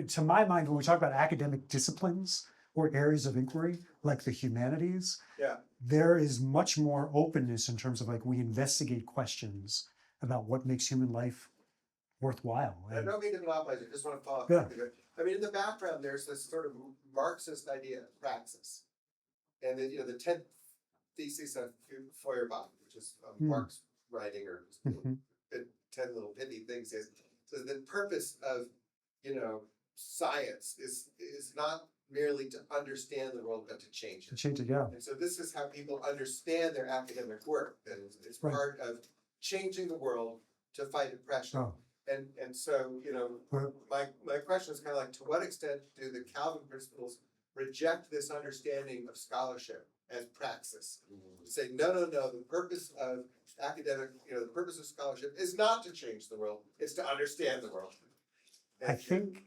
to my mind, when we talk about academic disciplines or areas of inquiry, like the humanities, Yeah. there is much more openness in terms of like we investigate questions about what makes human life worthwhile. I don't mean to monopolize it, just want to follow up. Yeah. I mean, in the background, there's this sort of Marxist idea of praxis. And then, you know, the 10th thesis of Feuerbach, which is Marx writing or Mhm. 10 little pithy things is, so the purpose of, you know, science is not merely to understand the world, but to change To it. change it, yeah. And so this is how people understand their academic work, that it's Right. part of changing the world to fight oppression. Oh. And so, you know, Well, my question is kind of like, to what extent do the Calvin principles reject this understanding of scholarship as praxis? Say, no, the purpose of academic, you know, the purpose of scholarship is not to change the world, it's to understand the world. I think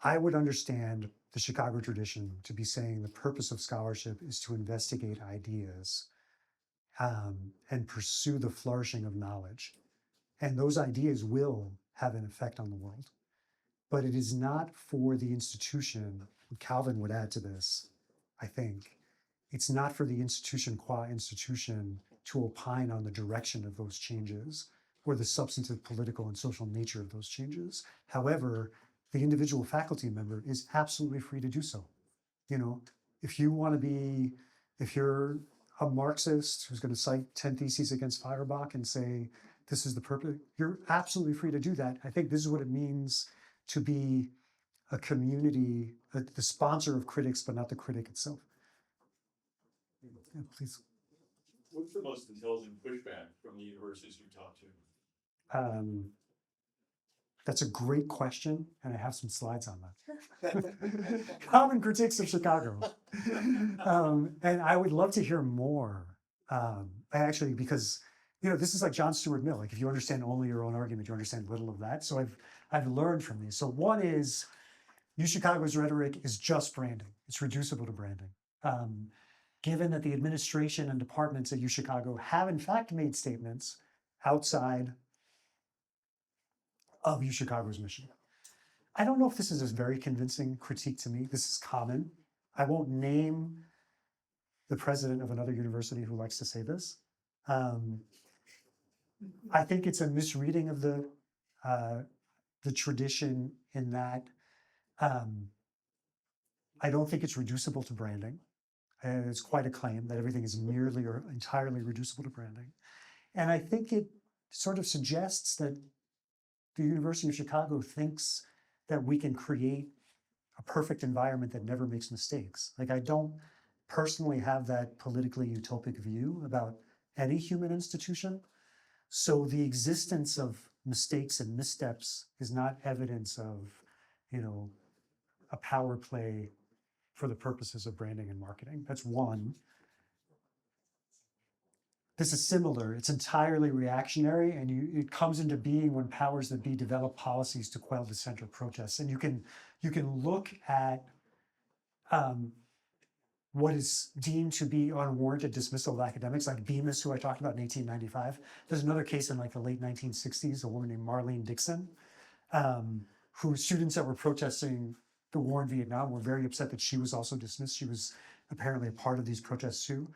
I would understand the Chicago tradition to be saying the purpose of scholarship is to investigate ideas and pursue the flourishing of knowledge. And those ideas will have an effect on the world. But it is not for the institution, Calvin would add to this, I think, it's not for the institution qua institution to opine on the direction of those changes or the substantive political and social nature of those changes. However, the individual faculty member is absolutely free to do so. You know, if you're a Marxist who's going to cite 10 theses against Feuerbach and say, this is the purpose, you're absolutely free to do that. I think this is what it means to be a community, the sponsor of critics, but not the critic itself. Yeah, please. What's the most intelligent pushback from the universities you talk to? That's a great question, and I have some slides on that. Common critiques of Chicago. And I would love to hear more. Actually, because this is like John Stuart Mill. Like if you understand only your own argument, you understand little of that. So I've learned from these. So one is UChicago's rhetoric is just branding. It's reducible to branding. Given that the administration and departments at UChicago have in fact made statements outside of UChicago's mission. I don't know if this is a very convincing critique to me. This is common. I won't name the president of another university who likes to say this. I think it's a misreading of the tradition in that I don't think it's reducible to branding. And it's quite a claim that everything is merely or entirely reducible to branding. And I think it sort of suggests that the University of Chicago thinks that we can create a perfect environment that never makes mistakes. Like, I don't personally have that politically utopic view about any human institution. So the existence of mistakes and missteps is not evidence of, a power play for the purposes of branding and marketing. That's one. This is similar. It's entirely reactionary, and it comes into being when powers that be develop policies to quell dissent or protests. And you can look at what is deemed to be unwarranted dismissal of academics, like Bemis, who I talked about in 1895. There's another case in like the late 1960s, a woman named Marlene Dixon, who students that were protesting the war in Vietnam were very upset that she was also dismissed. She was apparently a part of these protests too.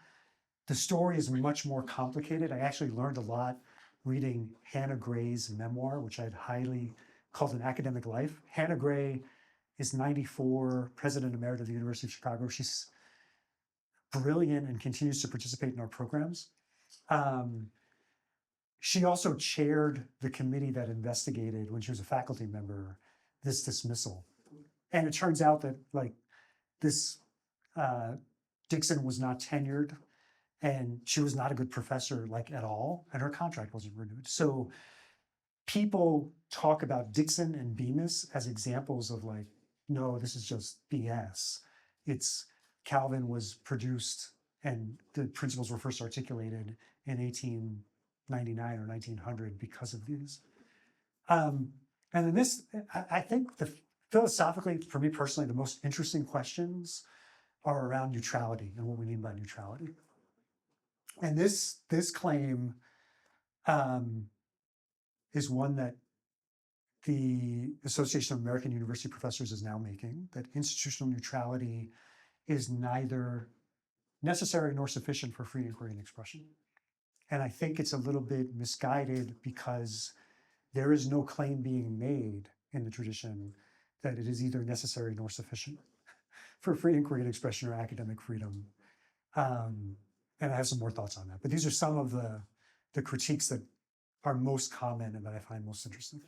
The story is much more complicated. I actually learned a lot reading Hannah Gray's memoir, which I'd highly called An Academic Life. Hannah Gray is 94, president emerita of the University of Chicago. She's brilliant and continues to participate in our programs. She also chaired the committee that investigated, when she was a faculty member, this dismissal. And it turns out that this Dixon was not tenured, and she was not a good professor at all, and her contract wasn't renewed. So people talk about Dixon and Bemis as examples of no, this is just BS. It's Calvin was produced and the principles were first articulated in 1899 or 1900 because of these. And then this, I think philosophically, for me personally, the most interesting questions are around neutrality and what we mean by neutrality. And this claim is one that the Association of American University Professors is now making, that institutional neutrality is neither necessary nor sufficient for free inquiry and expression. And I think it's a little bit misguided because there is no claim being made in the tradition that it is either necessary nor sufficient for free inquiry and expression or academic freedom. And I have some more thoughts on that. But these are some of the critiques that are most common and that I find most interesting.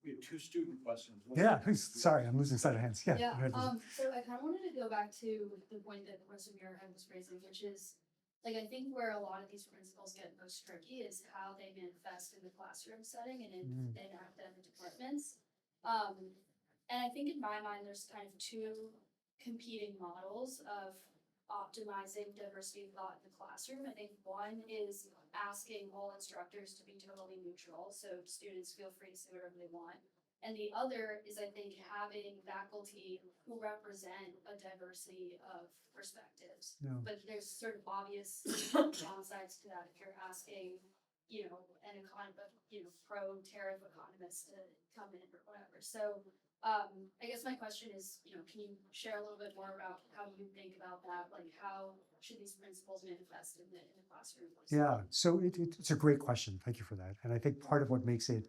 We have two student questions. Yeah, please. Sorry, I'm losing sight of hands. Yeah. Yeah, go ahead. so I kind of wanted to go back to the point that Professor Muirhead was raising, which is, I think where a lot of these principles get most tricky is how they manifest in the classroom setting and in academic departments. And I think in my mind, there's kind of two competing models of optimizing diversity of thought in the classroom. I think one is asking all instructors to be totally neutral, so students feel free to say whatever they want. And the other is, I think, having faculty who represent a diversity of perspectives. Yeah. But there's sort of obvious downsides to that if you're asking, an pro-tariff economist to come in or whatever. So I guess my question is, can you share a little bit more about how you think about that? How should these principles manifest in the classroom? Yeah, so it's a great question. Thank you for that. And I think part of what makes it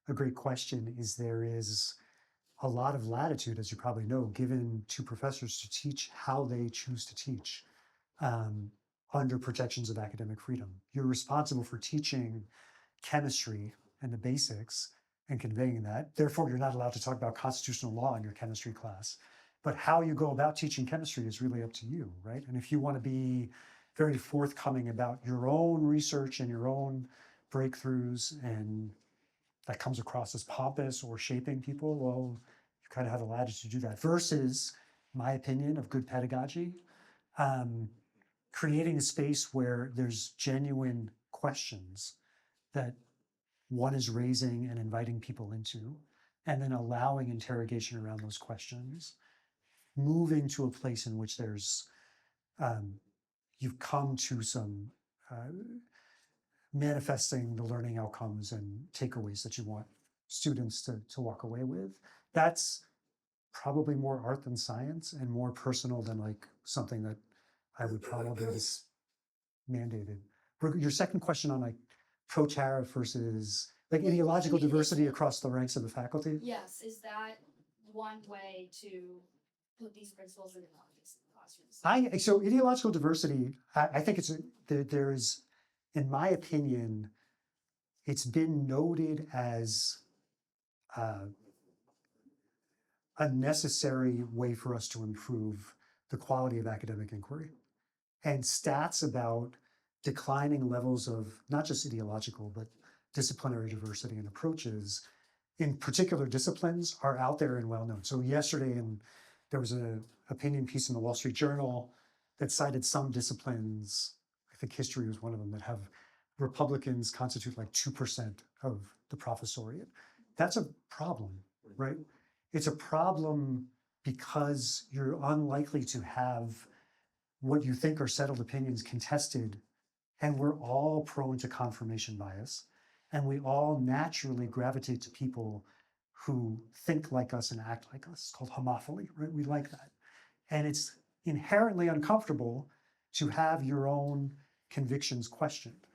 a great question is there is a lot of latitude, as you probably know, given to professors to teach how they choose to teach under protections of academic freedom. You're responsible for teaching chemistry and the basics and conveying that. Therefore, you're not allowed to talk about constitutional law in your chemistry class. But how you go about teaching chemistry is really up to you, right? And if you want to be very forthcoming about your own research and your own breakthroughs, and that comes across as pompous or shaping people, well, you kind of have the latitude to do that. Versus, my opinion of good pedagogy, creating a space where there's genuine questions that one is raising and inviting people into, and then allowing interrogation around those questions, moving to a place in which there's, you've come to some manifesting the learning outcomes and takeaways that you want students to walk away with. That's probably more art than science and more personal than something that I would probably is mandated. Your second question on pro-tariff versus ideological diversity across the ranks of the faculty? Yes, is that one way to put these principles into classrooms. So ideological diversity, I think there's, in my opinion, it's been noted as a necessary way for us to improve the quality of academic inquiry. And stats about declining levels of not just ideological, but disciplinary diversity and approaches in particular disciplines are out there and well known. So yesterday, there was an opinion piece in the Wall Street Journal that cited some disciplines, I think history was one of them, that have Republicans constitute like 2% of the professoriate. That's a problem, right? It's a problem because you're unlikely to have what you think are settled opinions contested, and we're all prone to confirmation bias, and we all naturally gravitate to people who think like us and act like us. It's called homophily, right? We like that. And it's inherently uncomfortable to have your own convictions questioned.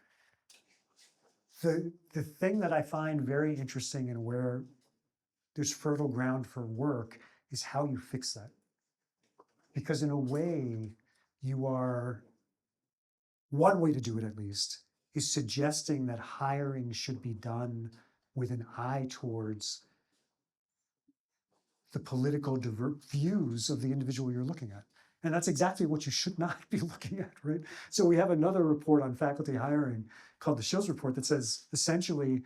The thing that I find very interesting and where there's fertile ground for work is how you fix that. Because in a way, one way to do it at least, is suggesting that hiring should be done with an eye towards the political views of the individual you're looking at. And that's exactly what you should not be looking at, right? So we have another report on faculty hiring called the Shills Report that says essentially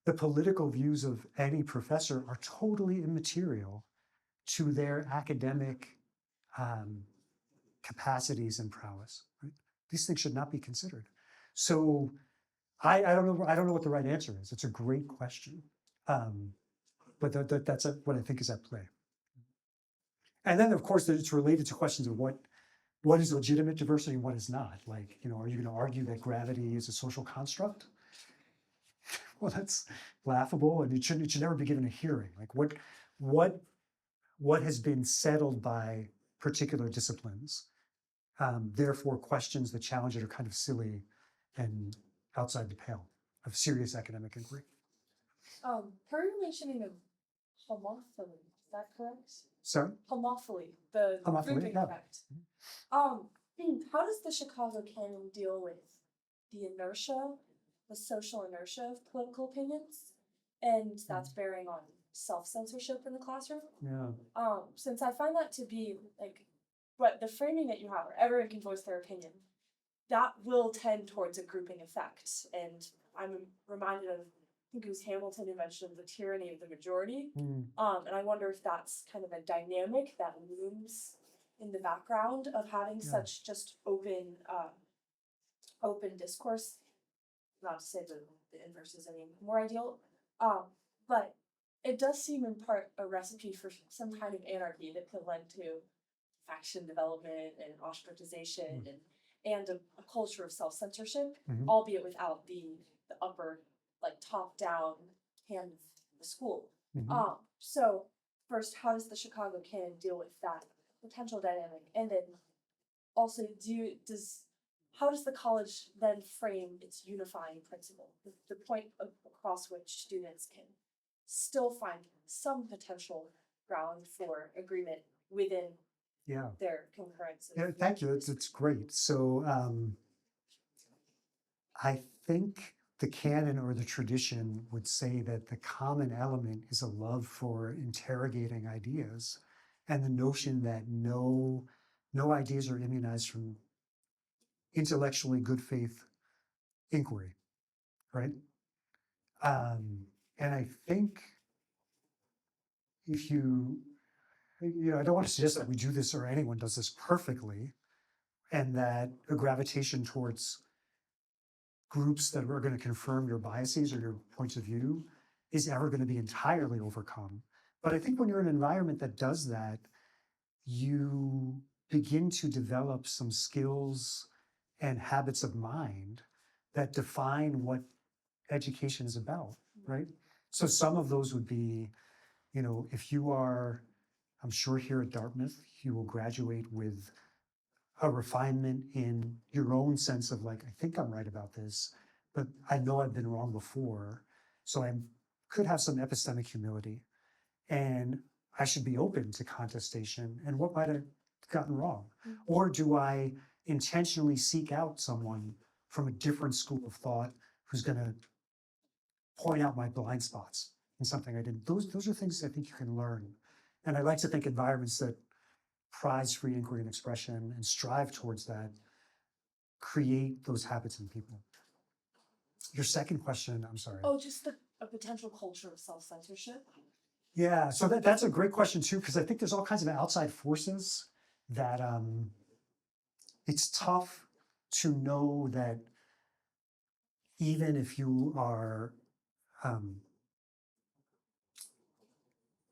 the political views of any professor are totally immaterial to their academic capacities and prowess, right? These things should not be considered. So I don't know what the right answer is. It's a great question. But that's what I think is at play. And then of course it's related to questions of what is legitimate diversity and what is not. Like, are you gonna argue that gravity is a social construct? Well, that's laughable, and it should never be given a hearing. Like what has been settled by particular disciplines, therefore questions that challenge it are kind of silly and outside the pale of serious academic inquiry. Per your mentioning of homophily, is that correct? Sorry? Homophily, the Homophily, grouping yeah. effect. How does the Chicago Canon deal with the inertia, the social inertia of political opinions, and that's bearing on self-censorship in the classroom? Yeah. Since I find that to be like, but the framing that you have, where everyone can voice their opinion, that will tend towards a grouping effect. And I'm reminded of, I think it was Hamilton who mentioned the tyranny of the majority. And I wonder if that's kind of a dynamic that looms in the background of having such just open discourse. Not to say that the inverse is any more ideal, but it does seem in part a recipe for some kind of anarchy that could lead to faction development and ostracization and a culture of self-censorship, albeit without the upper, like top-down hand of the school. So first, how does the Chicago Canon deal with that potential dynamic? And then also, how does the college then frame its unifying principle, the point across which students can still find some potential ground for agreement within their concurrence? Yeah, thank you. It's great. So I think the canon or the tradition would say that the common element is a love for interrogating ideas and the notion that no ideas are immunized from intellectually good faith inquiry, right? And I think if I don't want to suggest that we do this or anyone does this perfectly, and that a gravitation towards groups that are going to confirm your biases or your points of view is ever going to be entirely overcome. But I think when you're in an environment that does that, you begin to develop some skills and habits of mind that define what education is about, right? So some of those would be, if you are, I'm sure here at Dartmouth, you will graduate with a refinement in your own sense of like, I think I'm right about this, but I know I've been wrong before. So I could have some epistemic humility, and I should be open to contestation. And what might gotten wrong? Or do I intentionally seek out someone from a different school of thought who's going to point out my blind spots in something I didn't? Those are things I think you can learn. And I like to think environments that prize free inquiry and expression and strive towards that create those habits in people. Your second question, I'm sorry. Oh, just a potential culture of self-censorship. Yeah, so that's a great question too, because I think there's all kinds of outside forces that it's tough to know that even if you are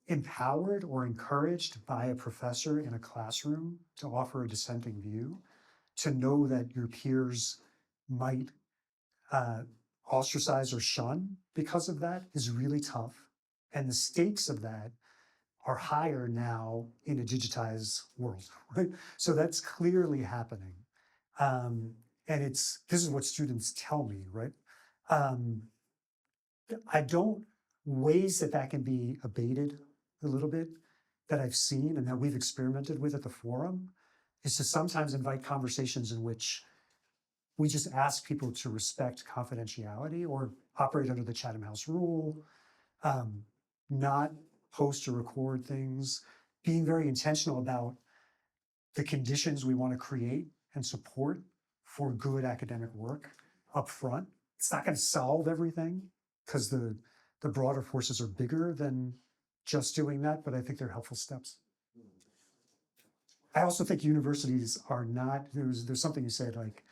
empowered or encouraged by a professor in a classroom to offer a dissenting view, to know that your peers might ostracize or shun because of that is really tough. And the stakes of that are higher now in a digitized world, right? So that's clearly happening. And this is what students tell me, right? Ways that can be abated a little bit that I've seen and that we've experimented with at the forum is to sometimes invite conversations in which we just ask people to respect confidentiality or operate under the Chatham House rule, not post or record things, being very intentional about the conditions we want to create and support for good academic work up front. It's not going to solve everything because the broader forces are bigger than just doing that, but I think they're helpful steps. I also think universities are not, there's something you said, like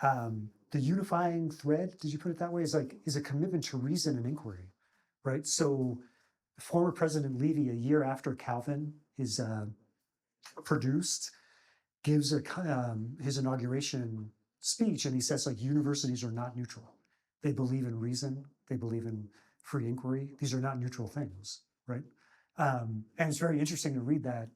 the unifying thread, did you put it that way, is a commitment to reason and inquiry, right? So former President Levy, a year after Calvin is produced, gives his inauguration speech, and he says, like, universities are not neutral. They believe in reason, they believe in free inquiry. These are not neutral things, right? And it's very interesting to read that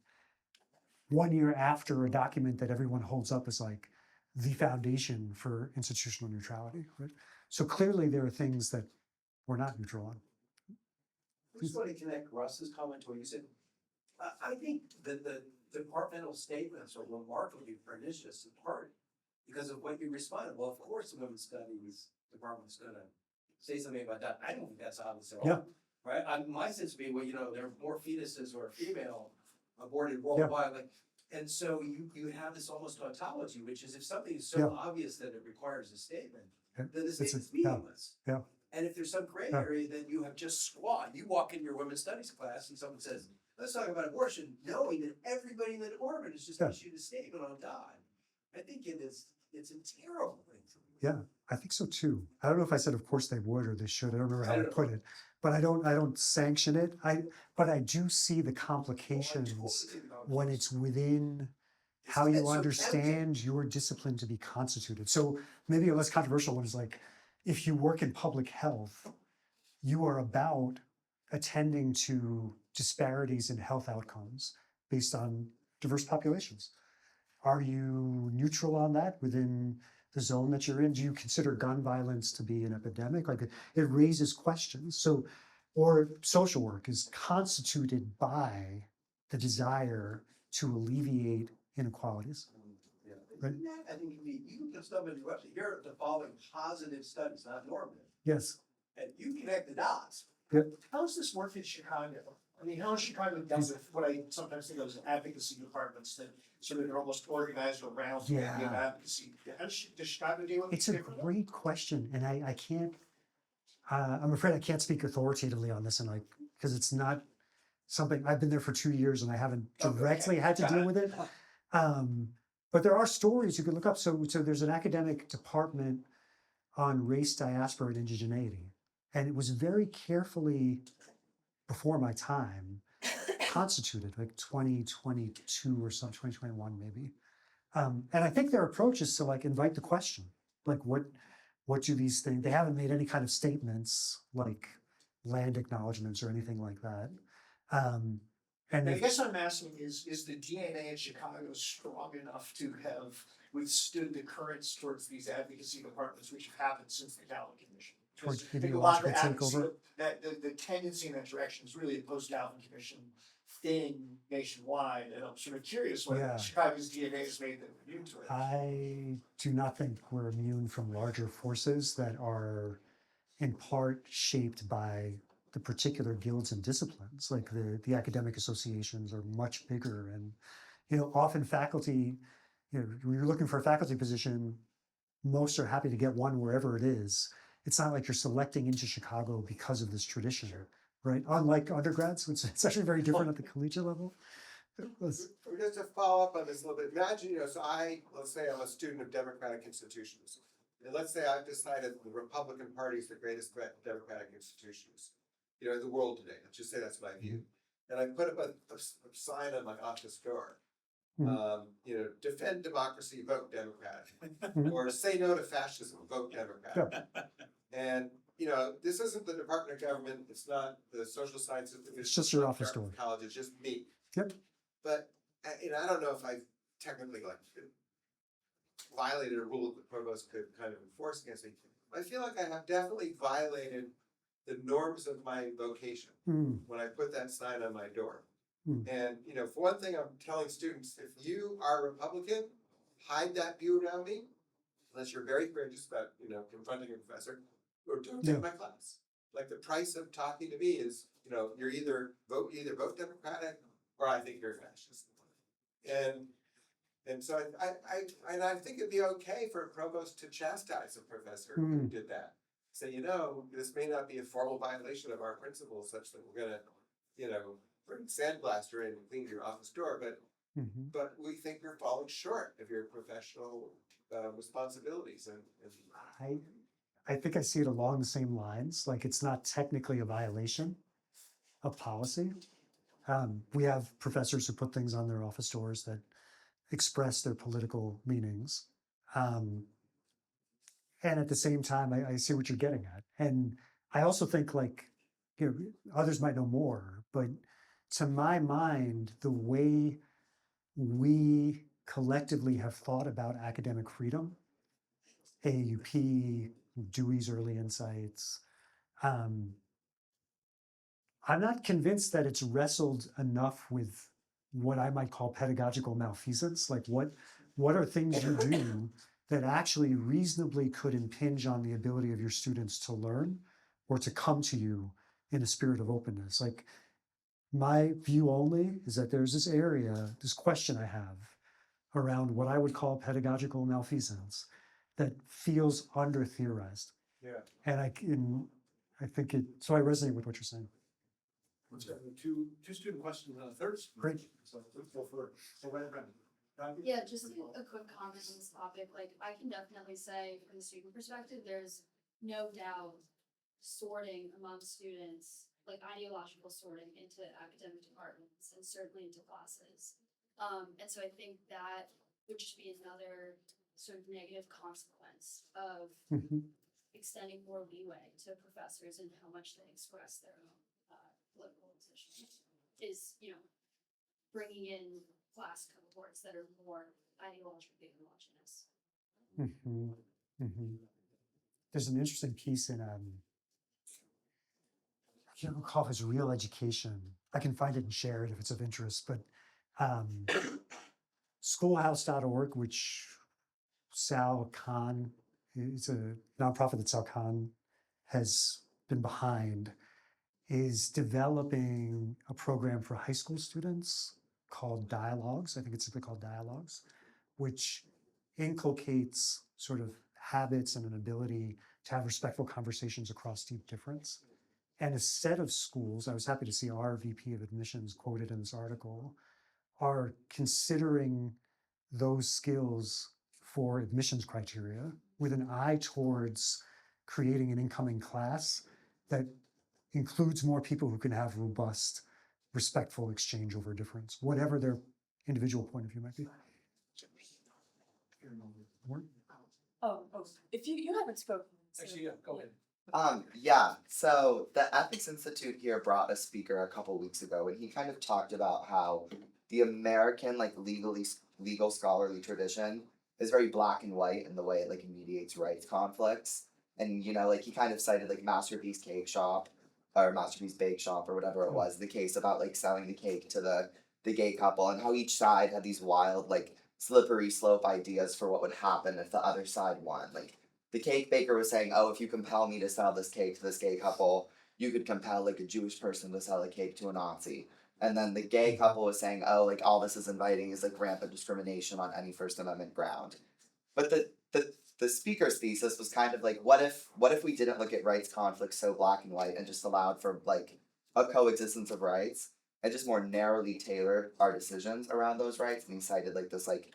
1 year after a document that everyone holds up as like the foundation for institutional neutrality, right? So clearly there are things that we're not neutral on. I just want to connect Russ's comment to what you said. I think that the departmental statements are remarkably pernicious in part because of what you responded. Well, of course, the women's studies department's going to say something about that. I don't think that's obvious at all. Yeah. Right? My sense would be, well, there are more fetuses or female aborted worldwide. Like, and so you have this almost tautology, which is if something is so obvious that it requires a statement, then the statement's meaningless. Yeah. And if there's some gray area, then you have just squat. You walk in your women's studies class and someone says, let's talk about abortion, knowing that everybody in the department has just issued a statement on God. I think it's a terrible thing. Yeah, I think so too. I don't know if I said of course they would or they should. I don't remember how I put it, but I don't sanction it. But I do see the complications when it's within how you understand your discipline to be constituted. So maybe a less controversial one is like, if you work in public health, you are about attending to disparities in health outcomes based on diverse populations. Are you neutral on that within the zone that you're in? Do you consider gun violence to be an epidemic? Like it raises questions. So, or social work is constituted by the desire to alleviate inequalities. Right? I think you can stop at your website. Here are the following positive studies, not normative. Yes. And you connect the dots. Yep. How does this work in Chicago? I mean, how is Chicago done with what I sometimes think of as advocacy departments that sort of are almost organized around the idea of advocacy? How does Chicago deal with it? It's a great question, and I can't. I'm afraid I can't speak authoritatively on this, and because it's not something I've been there for 2 years and I haven't directly had to deal with it. But there are stories you can look up. So there's an academic department on race, diaspora, and indigeneity, and it was very carefully, before my time, constituted, like 2022 or something, 2021 maybe. And I think their approach is to like invite the question, like what do these things, they haven't made any kind of statements like land acknowledgements or anything like that. And I guess I'm asking is the DNA in Chicago strong enough to have withstood the currents towards these advocacy departments which have happened since the Calvin Commission? Towards I think a lot of ideological the advocacy, takeover? that the tendency in that direction is really a post-Calvin Commission thing nationwide, and I'm sort of curious what Yeah. Chicago's DNA has made them immune to it. I do not think we're immune from larger forces that are in part shaped by the particular guilds and disciplines. Like the academic associations are much bigger, and often faculty, when you're looking for a faculty position, most are happy to get one wherever it is. It's not like you're selecting into Chicago because of this tradition, right? Unlike undergrads, which is actually very different at the collegiate level. Just to follow up on this a little bit, imagine, let's say I'm a student of democratic institutions. And let's say I've decided the Republican Party is the greatest threat to democratic institutions, in the world today. Let's just say that's my view. And I put up a sign on my office door. Defend democracy, vote Democratic. Or say no to fascism, vote Democratic. And, this isn't the Department of Government, it's not the social sciences division. It's just your office door. College, it's just me. Yep. But, I don't know if I've technically violated a rule that the provost could kind of enforce against me. I feel like I have definitely violated the norms of my vocation when I put that sign on my door. And, for one thing, I'm telling students, if you are a Republican, hide that view around me, unless you're very courageous about, confronting a professor, or don't take my class. Like the price of talking to me is, you're either vote Democratic or I think you're a fascist. And so I think it'd be okay for a provost to chastise a professor who did that. Say, this may not be a formal violation of our principles such that we're gonna, bring sandblaster in and clean your office door, but we think you're falling short of your professional responsibilities. And I think I see it along the same lines. Like it's not technically a violation of policy. We have professors who put things on their office doors that express their political meanings. And at the same time, I see what you're getting at. And I also think others might know more, but to my mind, the way we collectively have thought about academic freedom, AAUP, Dewey's early insights, I'm not convinced that it's wrestled enough with what I might call pedagogical malfeasance. Like what are things you do that actually reasonably could impinge on the ability of your students to learn or to come to you in a spirit of openness? Like my view only is that there's this question I have around what I would call pedagogical malfeasance that feels under theorized. Yeah. And I think so I resonate with what you're saying. Let's go to two student questions on the third. Great. So let's go for Brendan. Yeah, just a quick comment on this topic. Like, I can definitely say from the student perspective, there's no doubt sorting among students, like ideological sorting into academic departments and certainly into classes. And so I think that would just be another sort of negative consequence of extending more leeway to professors and how much they express their own political positions is, bringing in class cohorts that are more ideologically homogenous. There's an interesting piece in I can't recall if it's Real Education. I can find it and share it if it's of interest, but schoolhouse.org, which Sal Khan, it's a nonprofit that Sal Khan has been behind, is developing a program for high school students called Dialogues. I think it's simply called Dialogues, which inculcates sort of habits and an ability to have respectful conversations across deep difference. And a set of schools, I was happy to see our VP of admissions quoted in this article, are considering those skills for admissions criteria with an eye towards creating an incoming class that includes more people who can have robust, respectful exchange over difference, whatever their individual point of view might be. If you haven't spoken. Actually, yeah, go ahead. So the Ethics Institute here brought a speaker a couple weeks ago, and he kind of talked about how the American legal scholarly tradition is very black and white in the way it mediates rights conflicts. And he kind of cited Masterpiece Cake Shop or Masterpiece Bake Shop or whatever it was, the case about like selling the cake to the gay couple, and how each side had these wild like slippery slope ideas for what would happen if the other side won. Like the cake baker was saying, oh, if you compel me to sell this cake to this gay couple, you could compel like a Jewish person to sell a cake to a Nazi. And then the gay couple was saying, oh, like all this is inviting is like rampant discrimination on any First Amendment ground. But the speaker's thesis was kind of like, what if we didn't look at rights conflicts so black and white and just allowed for like a coexistence of rights and just more narrowly tailor our decisions around those rights? And he cited like this like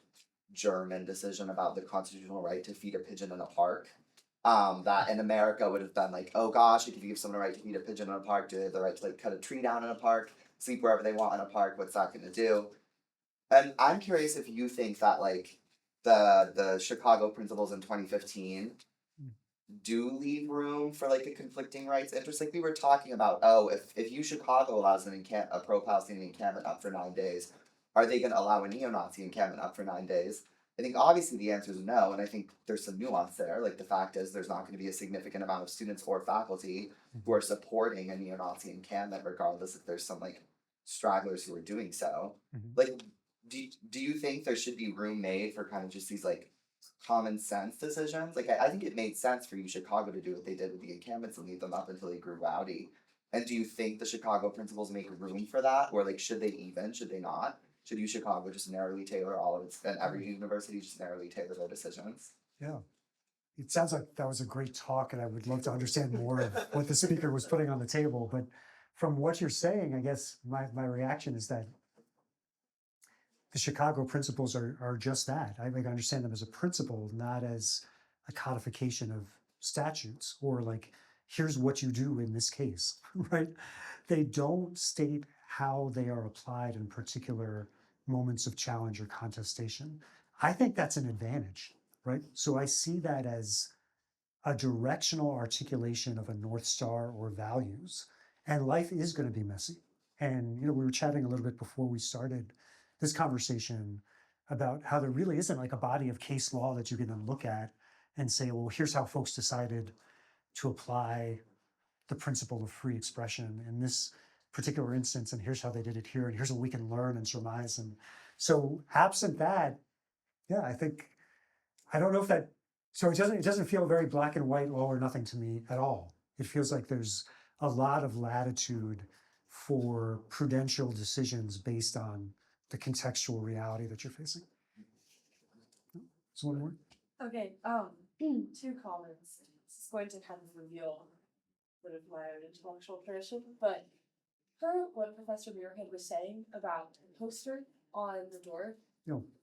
German decision about the constitutional right to feed a pigeon in a park. That in America would have been like, oh gosh, if you give someone a right to feed a pigeon in a park, do they have the right to like cut a tree down in a park, sleep wherever they want in a park? What's that going to do? And I'm curious if you think that like the Chicago principles in 2015 do leave room for like a conflicting rights interest. Like we were talking about, oh, if U Chicago allows a pro-Palestinian encampment up for 9 days, are they going to allow a neo-Nazi encampment up for 9 days? I think obviously the answer is no, and I think there's some nuance there. Like the fact is there's not going to be a significant amount of students or faculty who are supporting a neo-Nazi encampment, regardless if there's some like stragglers who are doing so. Like, do you think there should be room made for kind of just these like common sense decisions? Like I think it made sense for U Chicago to do what they did with the encampments and leave them up until they grew rowdy. And do you think the Chicago principles make room for that, or like should they not? Should U Chicago just narrowly tailor all of its, and every university just narrowly tailor their decisions? Yeah. It sounds like that was a great talk, and I would love to understand more of what the speaker was putting on the table. But from what you're saying, I guess my reaction is that the Chicago principles are just that. I understand them as a principle, not as a codification of statutes or like, here's what you do in this case, right? They don't state how they are applied in particular moments of challenge or contestation. I think that's an advantage, right? So I see that as a directional articulation of a North Star or values. And life is going to be messy. And, we were chatting a little bit before we started this conversation about how there really isn't like a body of case law that you can then look at and say, well, here's how folks decided to apply the principle of free expression in this particular instance, and here's how they did it here, and here's what we can learn and surmise. And so absent that, yeah, I don't know if that, so it doesn't feel very black and white, all or nothing to me at all. It feels like there's a lot of latitude for prudential decisions based on the contextual reality that you're facing. So one more. Okay, two comments. This is going to kind of reveal a bit of my own intellectual tradition, but per what Professor Muirhead was saying about the poster on the door,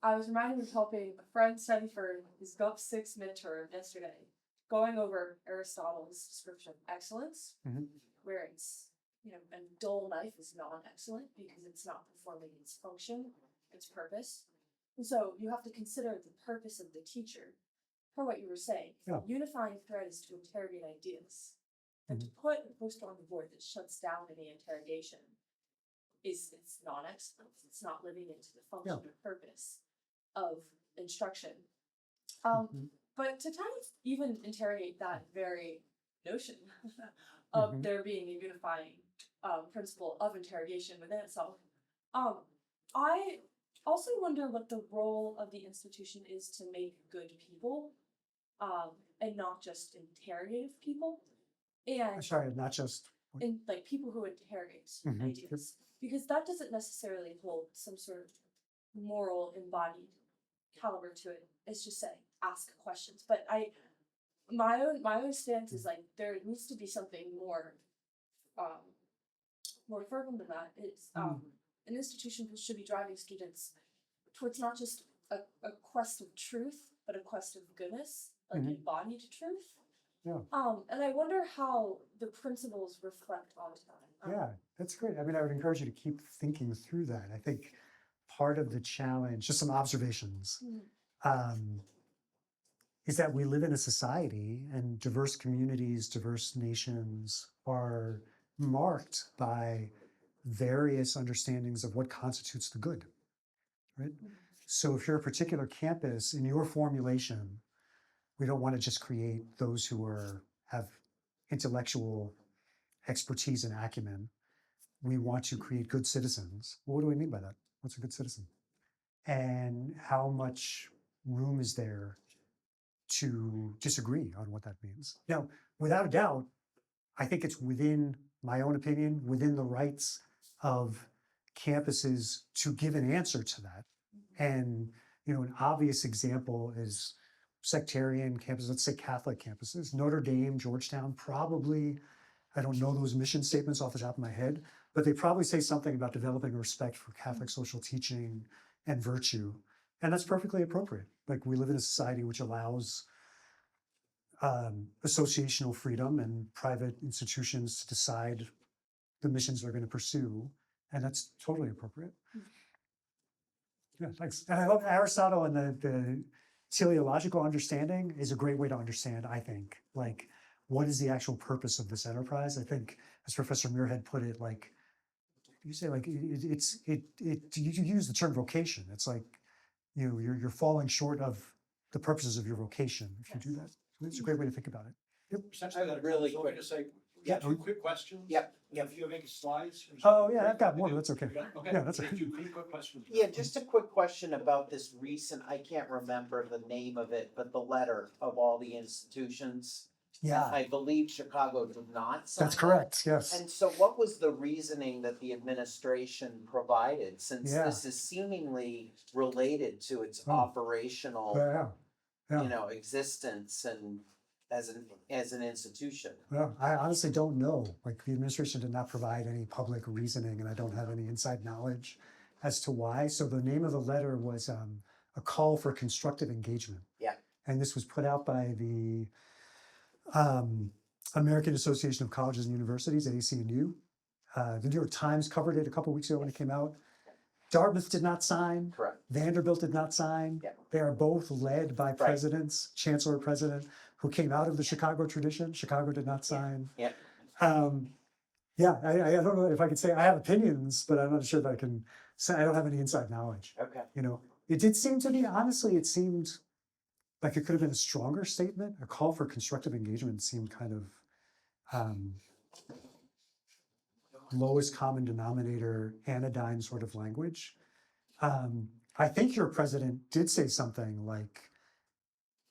I was reminded of helping a friend study for his GUP 6 midterm yesterday, going over Aristotle's description of excellence, where it's, a dull knife is non-excellent because it's not performing its function, its purpose. And so you have to consider the purpose of the teacher, per what you were saying. Yeah. Unifying thread is to interrogate ideas. And to put a poster on the board that shuts down any interrogation it's non-excellent. It's not living into the function or purpose of instruction. But to kind of even interrogate that very notion of there being a unifying principle of interrogation within itself, I also wonder what the role of the institution is to make good people, and not just interrogative people. And Sorry, not just in like people who interrogate ideas, because that doesn't necessarily hold some sort of moral embodied caliber to it. It's just saying ask questions. But my own stance is like there needs to be something more fervent than that. It's an institution should be driving students towards not just a quest of truth, but a quest of goodness, like embodied truth. Yeah. And I wonder how the principles reflect onto that. Yeah, that's great. I mean, I would encourage you to keep thinking through that. I think part of the challenge, just some observations, is that we live in a society and diverse communities, diverse nations are marked by various understandings of what constitutes the good, right? So if you're a particular campus, in your formulation, we don't want to just create those who have intellectual expertise and acumen. We want to create good citizens. What do we mean by that? What's a good citizen? And how much room is there to disagree on what that means? Now, without a doubt, I think it's within my own opinion, within the rights of campuses to give an answer to that. And, an obvious example is sectarian campuses, let's say Catholic campuses, Notre Dame, Georgetown, probably, I don't know those mission statements off the top of my head, but they probably say something about developing a respect for Catholic social teaching and virtue. And that's perfectly appropriate. Like, we live in a society which allows associational freedom and private institutions to decide the missions they're going to pursue. And that's totally appropriate. Yeah, thanks. And I love Aristotle, and the teleological understanding is a great way to understand, I think, like, what is the actual purpose of this enterprise? I think, as Professor Muirhead put it, like, you say, like, you use the term vocation. It's like, you're falling short of the purposes of your vocation if you do that. It's a great way to think about it. Yep. Essentially, that Really really quick. quick to say, Yeah. 2 quick questions. Yep. If you have any slides. Oh, yeah, I've got more, but that's okay. Okay. Yeah, that's Take okay. 2 quick questions. Yeah, just a quick question about this recent, I can't remember the name of it, but the letter of all the institutions. Yeah, I believe Chicago did not sign that's it. correct. Yes. And so what was the reasoning that the administration provided, since Yeah. this is seemingly related to its Oh. operational, Yeah. existence and as an institution? Well, I honestly don't know. Like, the administration did not provide any public reasoning, and I don't have any inside knowledge as to why. So the name of the letter was a call for constructive engagement. Yeah. And this was put out by the American Association of Colleges and Universities, ACNU. The New York Times covered it a couple weeks ago when it came out. Dartmouth did not sign. Correct. Vanderbilt did not sign. Yeah. They are both led by Right. presidents, chancellor president, who came out of the Chicago tradition. Chicago did not sign. Yeah. Yeah, I don't know if I could say I have opinions, but I'm not sure that I can say I don't have any inside knowledge. Okay. It did seem to me, honestly, it seemed like it could have been a stronger statement. A call for constructive engagement seemed kind of lowest common denominator, anodyne sort of language. I think your president did say something like,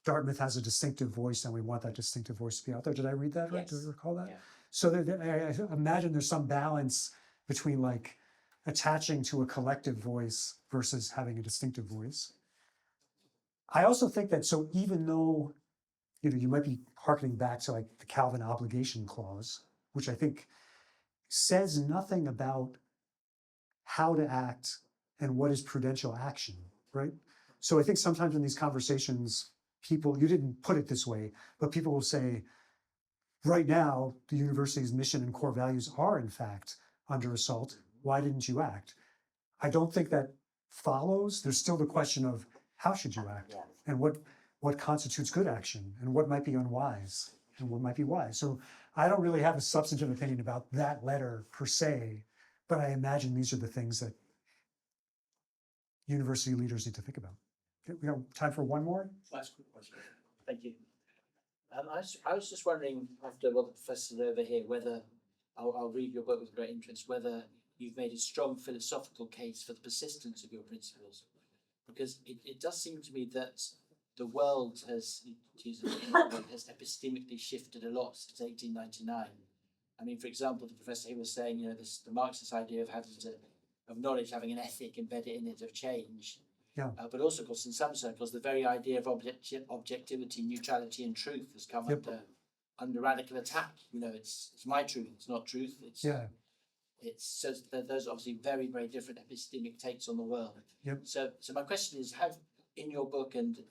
Dartmouth has a distinctive voice and we want that distinctive voice to be out there. Did I read that right? Yes. Do you recall that? Yeah. So I imagine there's some balance between, like, attaching to a collective voice versus having a distinctive voice. I also think that, so even though, you might be hearkening back to, like, the Calvin obligation clause, which I think says nothing about how to act and what is prudential action, right? So I think sometimes in these conversations, people, you didn't put it this way, but people will say, right now, the university's mission and core values are in fact under assault. Why didn't you act? I don't think that follows. There's still the question of how should you act, Yeah. and what constitutes good action, and what might be unwise and what might be wise. So I don't really have a substantive opinion about that letter per se, but I imagine these are the things that university leaders need to think about. Okay, we got time for one more? Last quick question. Thank you. I was just wondering, after what the professor's over here, whether I'll read your book with great interest, whether you've made a strong philosophical case for the persistence of your principles, because it does seem to me that the world has, to use a word, has epistemically shifted a lot since 1899. I mean, for example, the professor here was saying, the Marxist idea of knowledge having an ethic embedded in it of change. Yeah. But also, of course, in some circles, the very idea of objectivity, neutrality, and truth has come Yep. under radical attack. It's my truth, it's not truth. It's so those are obviously very, very different epistemic takes on the world. Yep. So my question is, have in your book and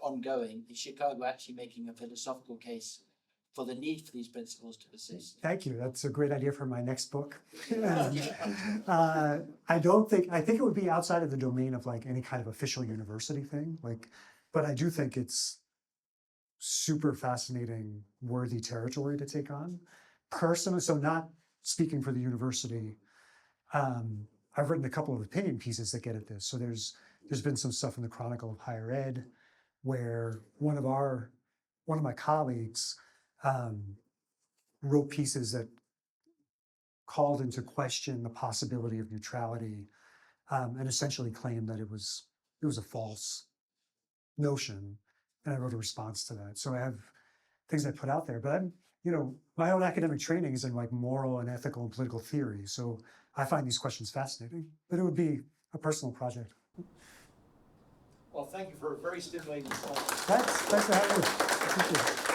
ongoing, is Chicago actually making a philosophical case for the need for these principles to persist? Thank you. That's a great idea for my next book. I think it would be outside of the domain of, like, any kind of official university thing. But I do think it's super fascinating, worthy territory to take on. Personally, so not speaking for the university, I've written a couple of opinion pieces that get at this. So there's been some stuff in the Chronicle of Higher Ed where one of my colleagues wrote pieces that called into question the possibility of neutrality, and essentially claimed that it was a false notion. And I wrote a response to that. So I have things I put out there, but I'm, my own academic training is in like moral and ethical and political theory. So I find these questions fascinating, but it would be a personal project. Well, thank you for a very stimulating talk. Thanks for having me. Appreciate it.